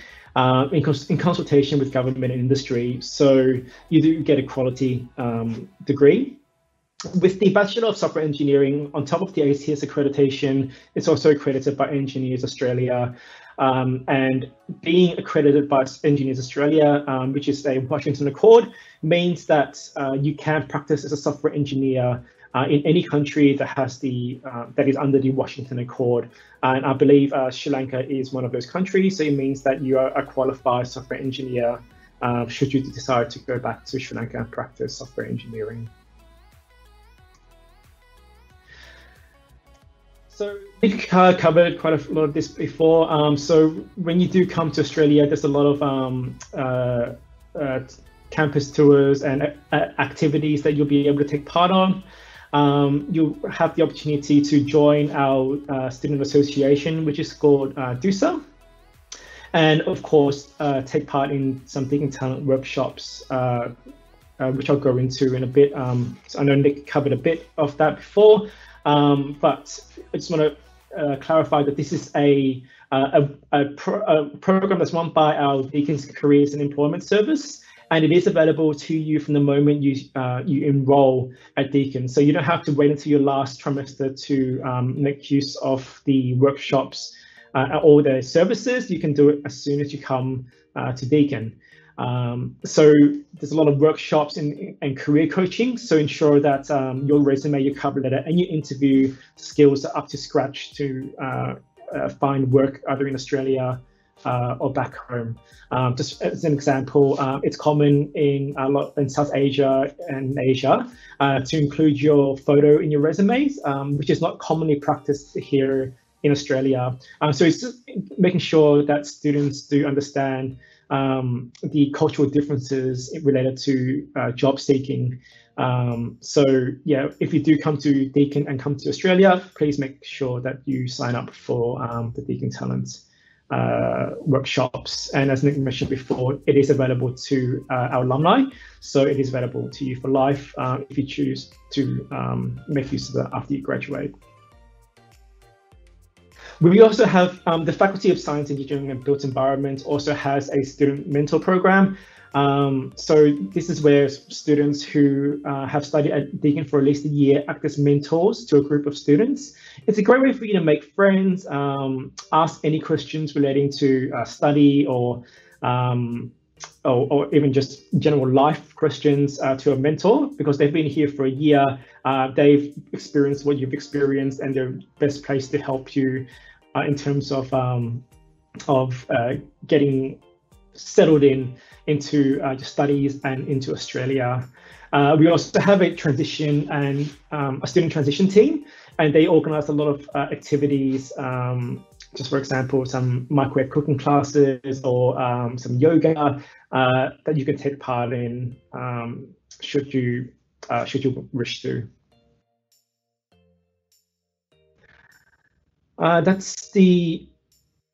Speaker 3: in consultation with government and industry. So you do get a quality degree. With the Bachelor of Software Engineering, on top of the ACS accreditation, it's also accredited by Engineers Australia. And being accredited by Engineers Australia, which is a Washington Accord, means that you can practice as a software engineer in any country that has that is under the Washington Accord. And I believe Sri Lanka is one of those countries. So it means that you are a qualified software engineer should you decide to go back to Sri Lanka and practice software engineering. So we covered quite a lot of this before. So when you do come to Australia, there's a lot of campus tours and activities that you'll be able to take part on. You'll have the opportunity to join our student association, which is called DUSA. And of course, take part in some Deakin Talent workshops, which I'll go into in a bit. So I know Nick covered a bit of that before, but I just want to clarify that this is a program that's run by our Deakin's Careers and Employment Service, and it is available to you from the moment you enroll at Deakin. So you don't have to wait until your last trimester to make use of the workshops or the services. You can do it as soon as you come to Deakin. So there's a lot of workshops and career coaching. So ensure that your resume, your cover letter, and your interview skills are up to scratch to find work either in Australia or back home. Just as an example, it's common in South Asia and Asia to include your photo in your resumes, which is not commonly practiced here in Australia. So it's just making sure that students do understand the cultural differences related to job seeking. So yeah, if you do come to Deakin and come to Australia, please make sure that you sign up for the Deakin Talent workshops. And as Nick mentioned before, it is available to our alumni. So it is available to you for life if you choose to make use of that after you graduate. We also have the Faculty of Science, Engineering and Built Environment also has a student mentor program. So this is where students who have studied at Deakin for at least a year act as mentors to a group of students. It's a great way for you to make friends, ask any questions relating to study or even just general life questions to a mentor, because they've been here for a year, they've experienced what you've experienced, and they're best placed to help you in terms of getting settled into your studies and into Australia. We also have a transition and a student transition team, and they organise a lot of activities. Just for example, some microwave cooking classes or some yoga that you can take part in should you wish to. That's the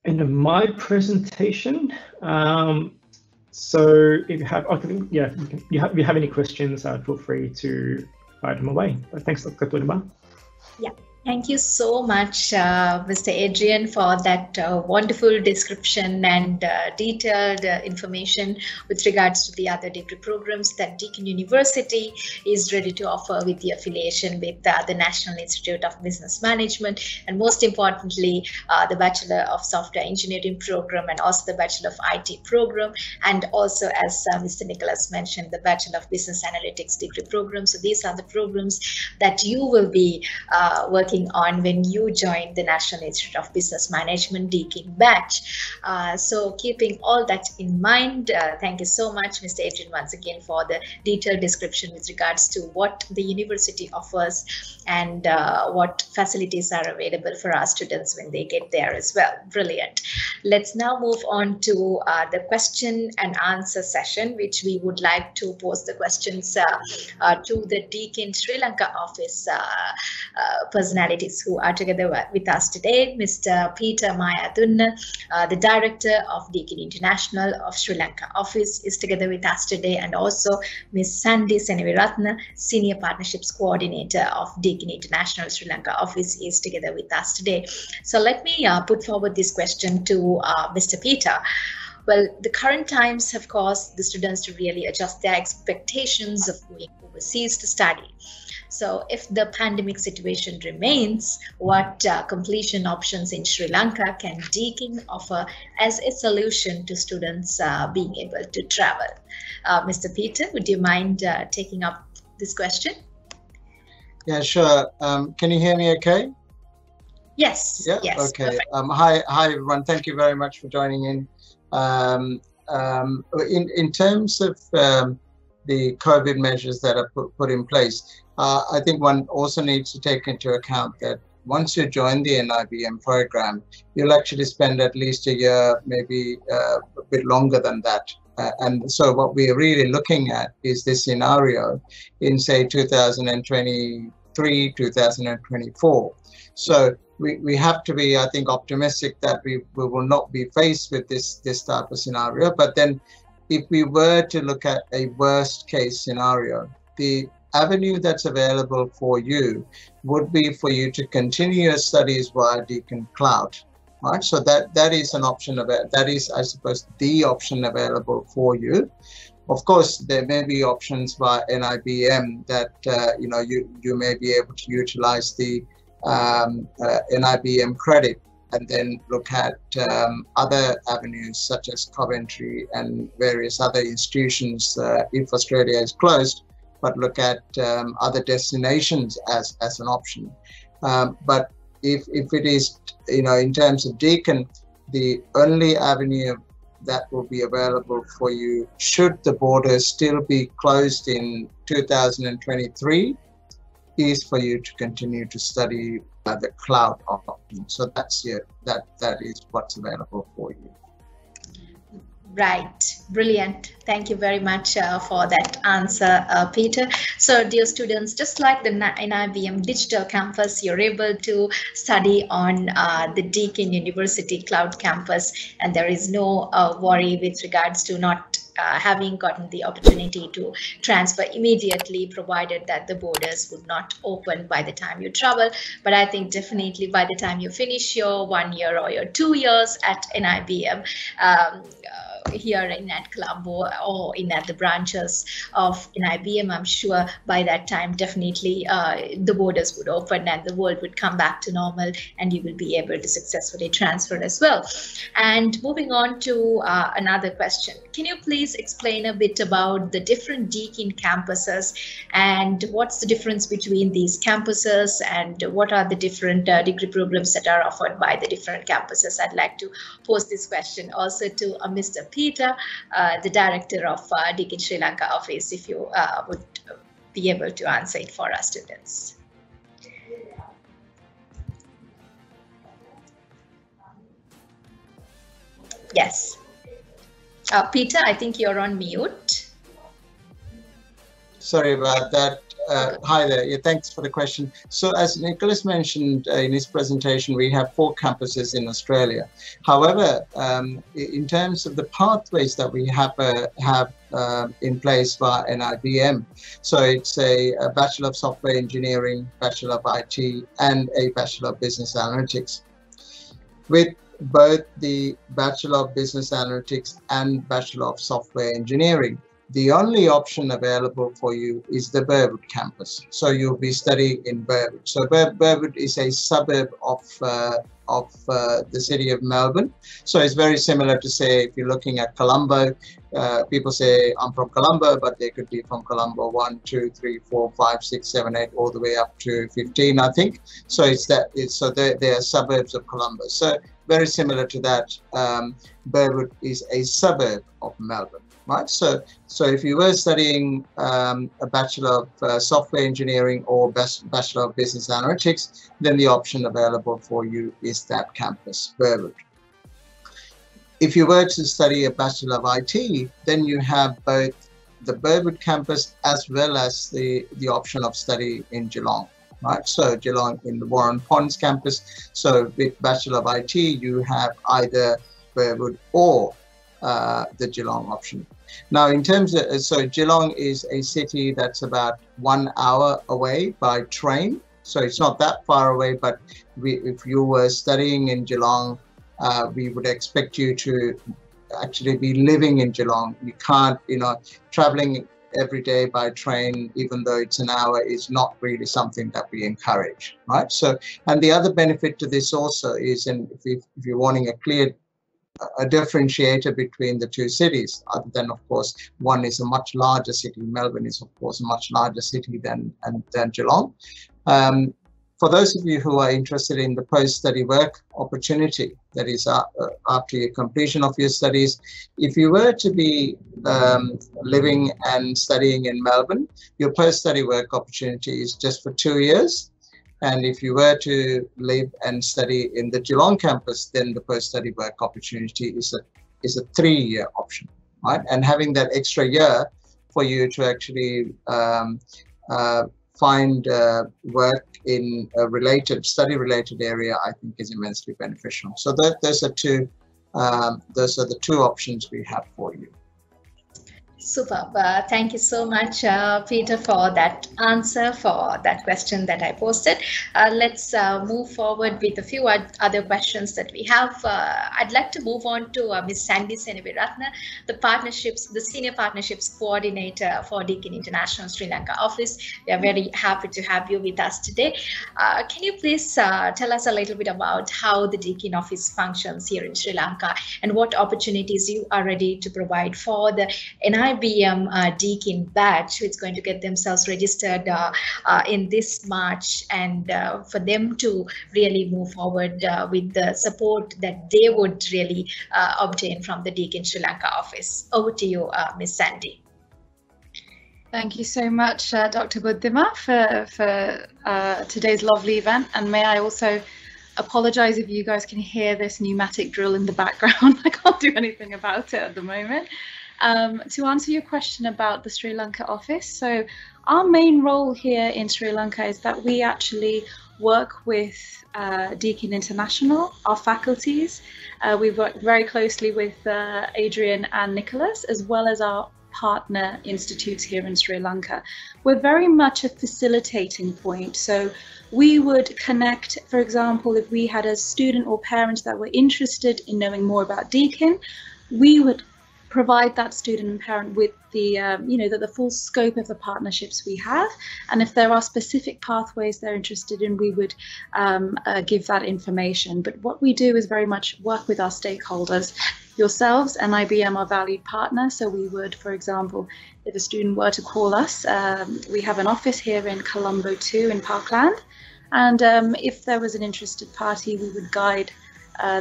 Speaker 3: end of my presentation. So if you have, if you have any questions, feel free to fire them away. But thanks, Dr. Purnima.
Speaker 1: Yeah. Thank you so much, Mr. Adrian, for that wonderful description and detailed information with regards to the other degree programs that Deakin University is ready to offer with the affiliation with the National Institute of Business Management, and most importantly, the Bachelor of Software Engineering program, and also the Bachelor of IT program, and also, as Mr. Nicholas mentioned, the Bachelor of Business Analytics degree program. So these are the programs that you will be working on when you join the National Institute of Business Management Deakin batch. So keeping all that in mind, thank you so much, Mr. Adrian, once again for the detailed description with regards to what the university offers and what facilities are available for our students when they get there as well. Brilliant. Let's now move on to the question and answer session, which we would like to pose the questions to the Deakin Sri Lanka office personalities who are together with us today. Mr. Peter Mayadunna, the Director of Deakin International of Sri Lanka office, is together with us today, and also Ms. Sandy Seneviratna, Senior Partnerships Coordinator of Deakin International Sri Lanka office, is together with us today. So let me put forward this question to Mr. Peter. Well, the current times have caused the students to really adjust their expectations of going overseas to study. So if the pandemic situation remains, what completion options in Sri Lanka can Deakin offer as a solution to students being able to travel? Mr. Peter, would you mind taking up this question?
Speaker 4: Yeah, sure. Can you hear me okay?
Speaker 1: Yes.
Speaker 4: Yeah?
Speaker 1: Yes.
Speaker 4: Okay. Hi everyone. Thank you very much for joining in. In terms of the COVID measures that are put in place, I think one also needs to take into account that once you join the NIBM program, you'll actually spend at least a year, maybe a bit longer than that, and so what we're really looking at is this scenario in, say, 2023, 2024. So we have to be, I think, optimistic that we will not be faced with this type of scenario. But then if we were to look at a worst case scenario, the avenue that's available for you would be for you to continue your studies via Deakin Cloud. Right, so that is an option that is, I suppose, the option available for you. Of course, there may be options via NIBM that you may be able to utilize the NIBM credit and then look at other avenues such as Coventry and various other institutions if Australia is closed, but look at other destinations as an option. But if it is, in terms of Deakin, the only avenue that will be available for you, should the borders still be closed in 2023, is for you to continue to study the cloud option. So that is what's available for you.
Speaker 1: Right, brilliant. Thank you very much for that answer, Peter. So dear students, just like the NIBM Digital Campus, you're able to study on the Deakin University Cloud Campus, and there is no worry with regards to not having gotten the opportunity to transfer immediately, provided that the borders would not open by the time you travel. But I think definitely by the time you finish your 1 year or your 2 years at NIBM, here at Colombo or at the branches of NIBM, I'm sure by that time definitely the borders would open and the world would come back to normal, and you will be able to successfully transfer as well. And moving on to another question, can you please explain a bit about the different Deakin campuses and what's the difference between these campuses and what are the different degree programs that are offered by the different campuses? I'd like to pose this question also to Mr. Peter, the director of Deakin Sri Lanka office, if you would be able to answer it for our students. Yes. Peter, I think you're on mute.
Speaker 4: Sorry about that. Hi there. Yeah, thanks for the question. So as Nicholas mentioned in his presentation, we have 4 campuses in Australia. However, in terms of the pathways that we have in place via NIBM, so it's a Bachelor of Software Engineering, Bachelor of IT, and a Bachelor of Business Analytics. With both the Bachelor of Business Analytics and Bachelor of Software Engineering, the only option available for you is the Burwood campus. So you'll be studying in Burwood. So Burwood is a suburb of the city of Melbourne. So it's very similar to, say, if you're looking at Colombo, people say, I'm from Colombo, but they could be from Colombo 1, 2, 3, 4, 5, 6, 7, 8, all the way up to 15, I think. So they are suburbs of Colombo. So very similar to that, Burwood is a suburb of Melbourne. Right, so if you were studying a Bachelor of Software Engineering or Bachelor of Business Analytics, then the option available for you is that campus, Burwood. If you were to study a Bachelor of IT, then you have both the Burwood campus as well as the option of study in Geelong. Right, so Geelong in the Warren Ponds campus. So with Bachelor of IT, you have either Burwood or the Geelong option. Now, in terms of, so Geelong is a city that's about 1 hour away by train. So it's not that far away, but if you were studying in Geelong, we would expect you to actually be living in Geelong. You can't, traveling every day by train, even though it's an hour, is not really something that we encourage, right? So, and the other benefit to this also is, if you're wanting a differentiator between the two cities, other than, of course, one is a much larger city. Melbourne is, of course, a much larger city than Geelong. For those of you who are interested in the post-study work opportunity, that is after your completion of your studies, if you were to be living and studying in Melbourne, your post-study work opportunity is just for 2 years. And if you were to live and study in the Geelong campus, then the post-study work opportunity is a 3-year option. right? And having that extra year for you to actually find work in a study-related area, I think is immensely beneficial. So those are the two options we have for you.
Speaker 1: Superb. Thank you so much, Peter, for that answer, for that question that I posted. Let's move forward with a few other questions that we have. I'd like to move on to Ms. Sandy Seneviratna, the Senior Partnerships Coordinator for Deakin International Sri Lanka office. We are very happy to have you with us today. Can you please tell us a little bit about how the Deakin office functions here in Sri Lanka and what opportunities you are ready to provide for the NIBM Deakin batch, who is going to get themselves registered in this March, and for them to really move forward with the support that they would really obtain from the Deakin Sri Lanka office. Over to you, Ms. Sandy.
Speaker 5: Thank you so much, Dr. Buddhima, for today's lovely event. And may I also apologize if you guys can hear this pneumatic drill in the background. I can't do anything about it at the moment. To answer your question about the Sri Lanka office, so our main role here in Sri Lanka is that we actually work with Deakin International, our faculties. We work very closely with Adrian and Nicholas, as well as our partner institutes here in Sri Lanka. We're very much a facilitating point. So we would connect, for example, if we had a student or parents that were interested in knowing more about Deakin, we would provide that student and parent with the the full scope of the partnerships we have, and if there are specific pathways they're interested in, we would give that information. But what we do is very much work with our stakeholders. Yourselves, NIBM, are valued partner, so we would, for example, if a student were to call us, we have an office here in Colombo 2 in Parkland, and if there was an interested party, we would guide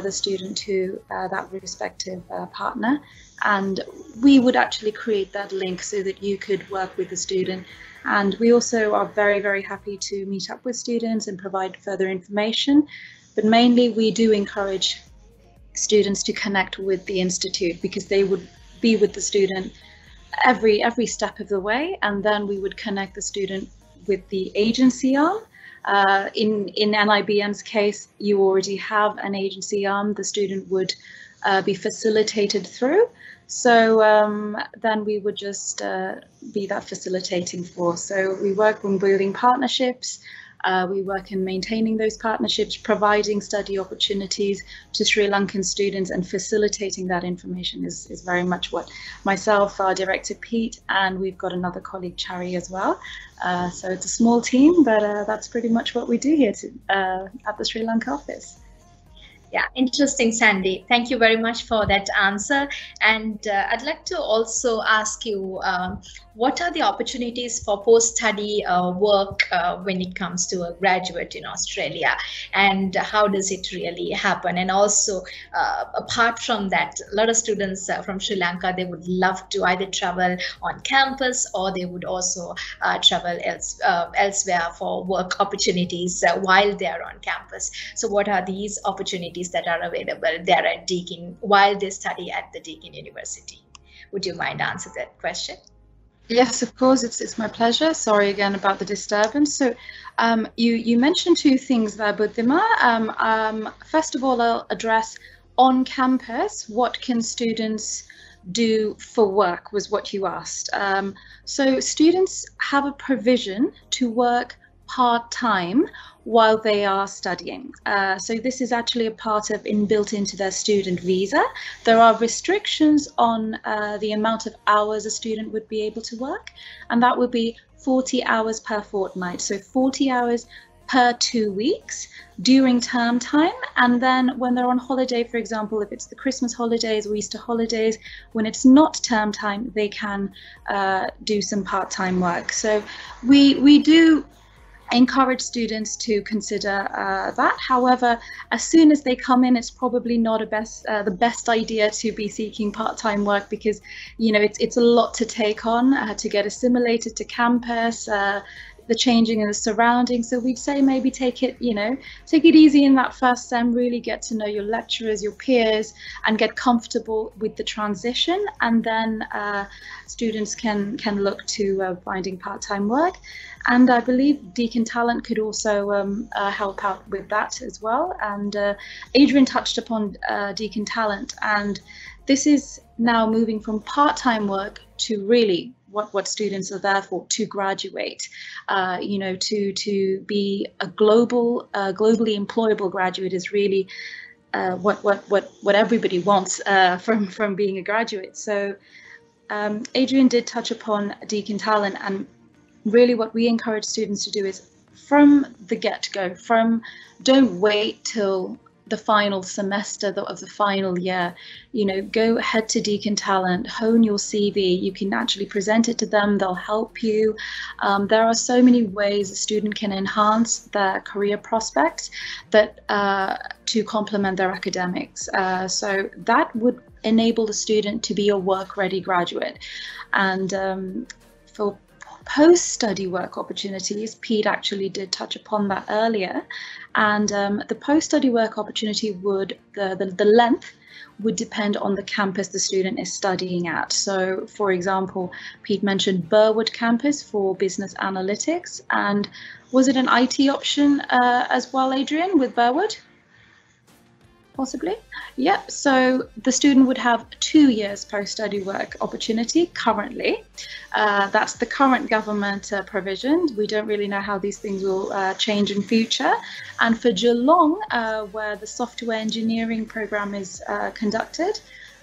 Speaker 5: the student to that respective partner, and we would actually create that link so that you could work with the student. And we also are very, very happy to meet up with students and provide further information, but mainly we do encourage students to connect with the institute, because they would be with the student every step of the way, and then we would connect the student with the agency arm. In NIBM's case, you already have an agency arm the student would be facilitated through. So then we would just be that facilitating force. So we work on building partnerships. We work in maintaining those partnerships, providing study opportunities to Sri Lankan students, and facilitating that information is very much what myself, our director Pete, and we've got another colleague, Chari, as well. So it's a small team, but that's pretty much what we do here at the Sri Lanka office.
Speaker 1: Yeah, interesting, Sandy. Thank you very much for that answer. And I'd like to also ask you, what are the opportunities for post-study work when it comes to a graduate in Australia, and how does it really happen? And also, apart from that, a lot of students from Sri Lanka, they would love to either travel on campus, or they would also travel elsewhere for work opportunities while they are on campus. So what are these opportunities that are available there at Deakin while they study at the Deakin University? Would you mind answering that question?
Speaker 5: Yes, of course, it's my pleasure. Sorry again about the disturbance. So you mentioned two things there, Buddhima. First of all, I'll address on campus, what can students do for work, was what you asked. So students have a provision to work part-time while they are studying. So this is actually a part of inbuilt into their student visa. There are restrictions on the amount of hours a student would be able to work, and that would be 40 hours per fortnight. So 40 hours per 2 weeks during term time, and then when they're on holiday, for example, if it's the Christmas holidays or Easter holidays, when it's not term time, they can do some part-time work. So we do encourage students to consider that. However, as soon as they come in, it's probably not the best idea to be seeking part-time work, because it's a lot to take on to get assimilated to campus. the changing in the surroundings. So we'd say maybe take it easy in that first sem, really get to know your lecturers, your peers, and get comfortable with the transition. And then students can look to finding part-time work. And I believe Deakin Talent could also help out with that as well. And Adrian touched upon Deakin Talent, and this is now moving from part-time work to really what students are there for, to graduate, to be a globally employable graduate is really what everybody wants from being a graduate. So Adrian did touch upon Deakin Talent, and really what we encourage students to do is from the get-go, don't wait till the final semester of the final year, go ahead to Deakin Talent, hone your CV. You can actually present it to them, they'll help you. There are so many ways a student can enhance their career prospects that to complement their academics. So that would enable the student to be a work-ready graduate. And for post-study work opportunities, Pete actually did touch upon that earlier, and the post-study work opportunity would, the length would depend on the campus the student is studying at. So for example, Pete mentioned Burwood campus for business analytics, and was it an IT option as well, Adrian, with Burwood? Possibly. Yep. So the student would have 2 years post-study work opportunity currently. That's the current government provision. We don't really know how these things will change in future. And for Geelong, where the software engineering program is conducted,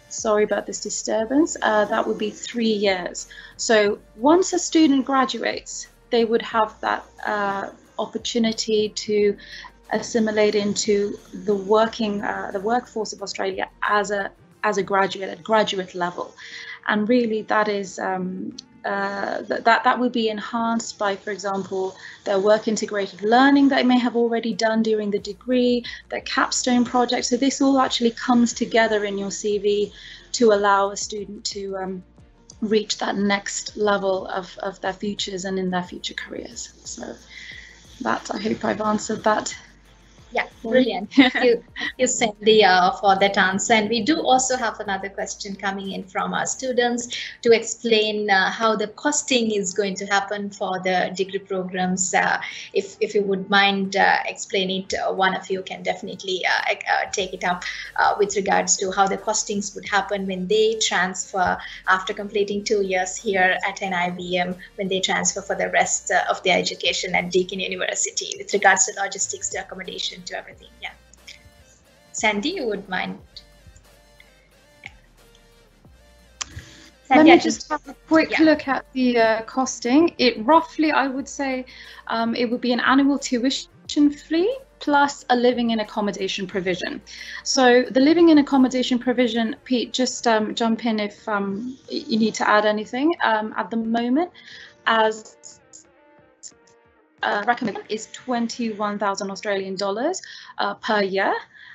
Speaker 5: sorry about this disturbance, that would be 3 years. So once a student graduates, they would have that opportunity to assimilate into the workforce of Australia as a graduate at graduate level. And really that is that would be enhanced by, for example, their work integrated learning that they may have already done during the degree, their Capstone project. So this all actually comes together in your CV to allow a student to reach that next level of their futures and in their future careers. So that, I hope I've answered that.
Speaker 1: Yeah, brilliant. Thank you, Sandy, for that answer. And we do also have another question coming in from our students to explain how the costing is going to happen for the degree programs. If you would mind explaining it, one of you can definitely take it up with regards to how the costings would happen when they transfer after completing 2 years here at NIBM, when they transfer for the rest of their education at Deakin University, with regards to logistics, to accommodation, to everything. Yeah, Sandy, you would mind? Sandy,
Speaker 5: let me just have a quick look at the costing. It roughly, I would say, it would be an annual tuition fee plus a living and accommodation provision. So the living and accommodation provision, Pete, just jump in if you need to add anything. At the moment, as recommended, is 21,000 Australian dollars per year,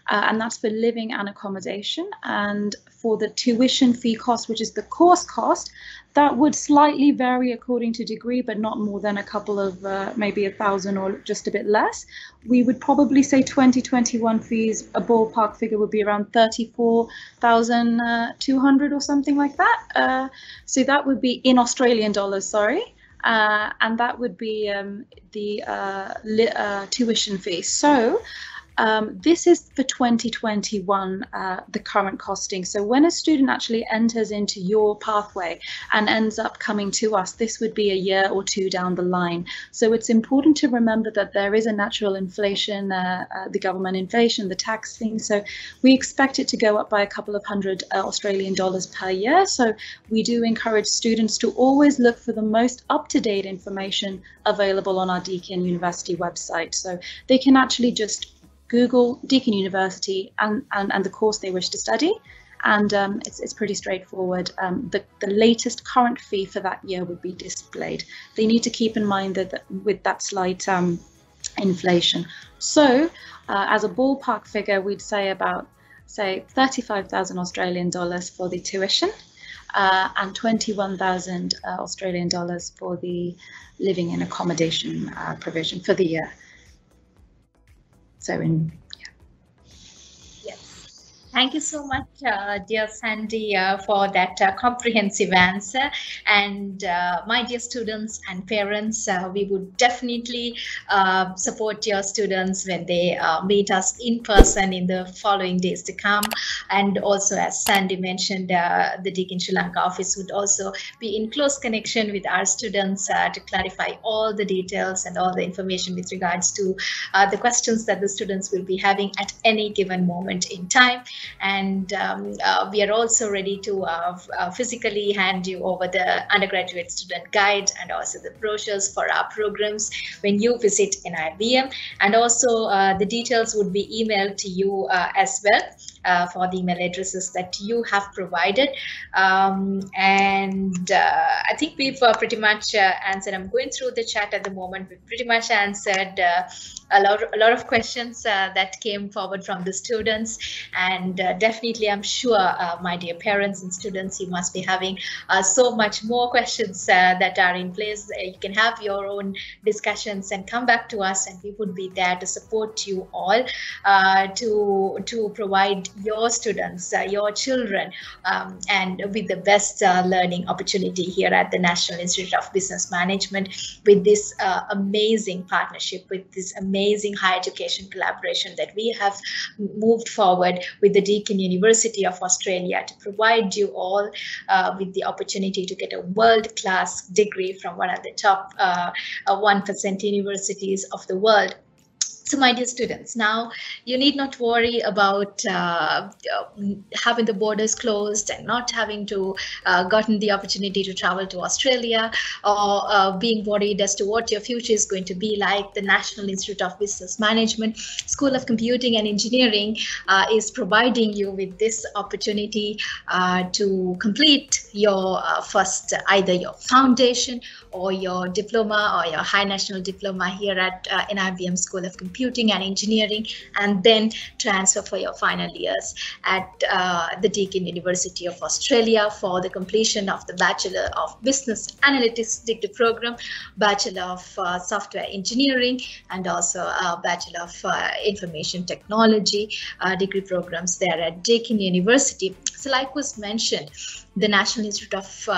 Speaker 5: and that's for living and accommodation. And for the tuition fee cost, which is the course cost, that would slightly vary according to degree, but not more than a couple of maybe 1,000 or just a bit less. We would probably say 2021 fees, a ballpark figure would be around 34,200 or something like that. So that would be in Australian dollars, sorry. And that would be the tuition fee. So this is for 2021, the current costing. So when a student actually enters into your pathway and ends up coming to us, this would be a year or two down the line. So it's important to remember that there is a natural inflation, the government inflation, the tax thing. So we expect it to go up by a couple of hundred Australian dollars per year. So we do encourage students to always look for the most up-to-date information available on our Deakin University website. So they can actually just Google Deakin University and the course they wish to study, and it's pretty straightforward. The latest current fee for that year would be displayed. They need to keep in mind that with that slight inflation. So as a ballpark figure, we'd say about, say, 35,000 Australian dollars for the tuition. and 21,000 Australian dollars for the living and accommodation provision for the year. So
Speaker 1: Thank you so much, dear Sandy, for that comprehensive answer. And my dear students and parents, we would definitely support your students when they meet us in person in the following days to come. And also, as Sandy mentioned, the Deakin Sri Lanka office would also be in close connection with our students to clarify all the details and all the information with regards to the questions that the students will be having at any given moment in time. And we are also ready to physically hand you over the undergraduate student guide and also the brochures for our programs when you visit NIBM. And also the details would be emailed to you as well. For the email addresses that you have provided. And I think we've pretty much answered. I'm going through the chat at the moment. We've pretty much answered a lot of questions that came forward from the students. And definitely, I'm sure, my dear parents and students, you must be having so much more questions that are in place. You can have your own discussions and come back to us, and we would be there to support you all to provide your students, your children, and with the best learning opportunity here at the National Institute of Business Management with this amazing partnership, with this amazing higher education collaboration that we have moved forward with the Deakin University of Australia to provide you all with the opportunity to get a world-class degree from one of the top 1% universities of the world. So my dear students, now you need not worry about having the borders closed and not having to gotten the opportunity to travel to Australia, or being worried as to what your future is going to be like. The National Institute of Business Management, School of Computing and Engineering is providing you with this opportunity to complete your first, either your foundation or your diploma or your high national diploma here at NIBM School of Computing and Engineering, and then transfer for your final years at the Deakin University of Australia for the completion of the Bachelor of Business Analytics degree program, Bachelor of Software Engineering, and also Bachelor of Information Technology degree programs there at Deakin University. So like was mentioned, the National Institute of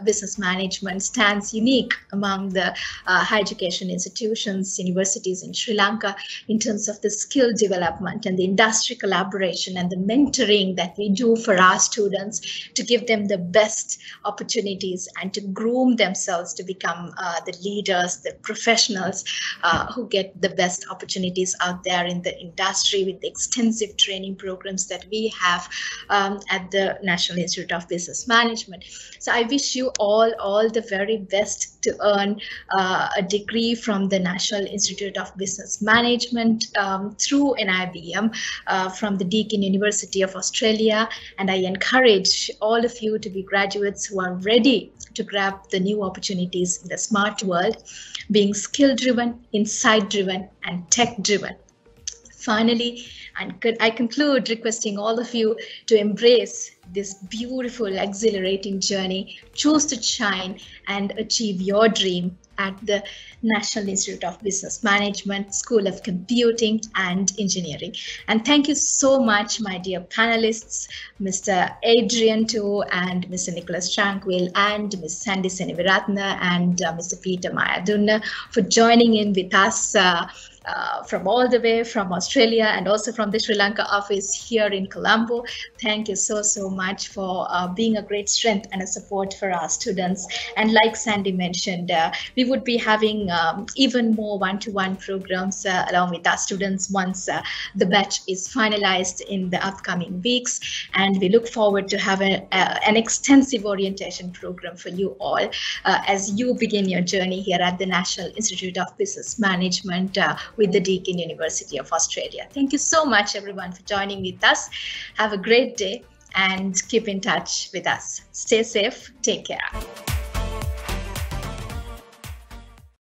Speaker 1: Business Management stands unique among the higher education institutions, universities in Sri Lanka in terms of the skill development and the industry collaboration and the mentoring that we do for our students to give them the best opportunities and to groom themselves to become the leaders, the professionals who get the best opportunities out there in the industry with the extensive training programs that we have at the National Institute of Business Management. So I wish you all the very best to earn a degree from the National Institute of Business Management through NIBM from the Deakin University of Australia. And I encourage all of you to be graduates who are ready to grab the new opportunities in the smart world, being skill-driven, insight-driven, and tech-driven. Finally, I conclude requesting all of you to embrace this beautiful, exhilarating journey, choose to shine and achieve your dream at the National Institute of Business Management, School of Computing and Engineering. And thank you so much, my dear panelists, Mr. Adrian Tu and Mr. Nicholas Tranquil and Ms. Sandy Seniviratna and Mr. Peter Mayadunna for joining in with us from all the way from Australia and also from the Sri Lanka office here in Colombo. Thank you so much for being a great strength and a support for our students. And like Sandy mentioned, we would be having even more one-to-one programs along with our students once the batch is finalized in the upcoming weeks. And we look forward to having an extensive orientation program for you all as you begin your journey here at the National Institute of Business Management with the Deakin University of Australia. Thank you so much, everyone, for joining with us. Have a great day and keep in touch with us. Stay safe. Take care.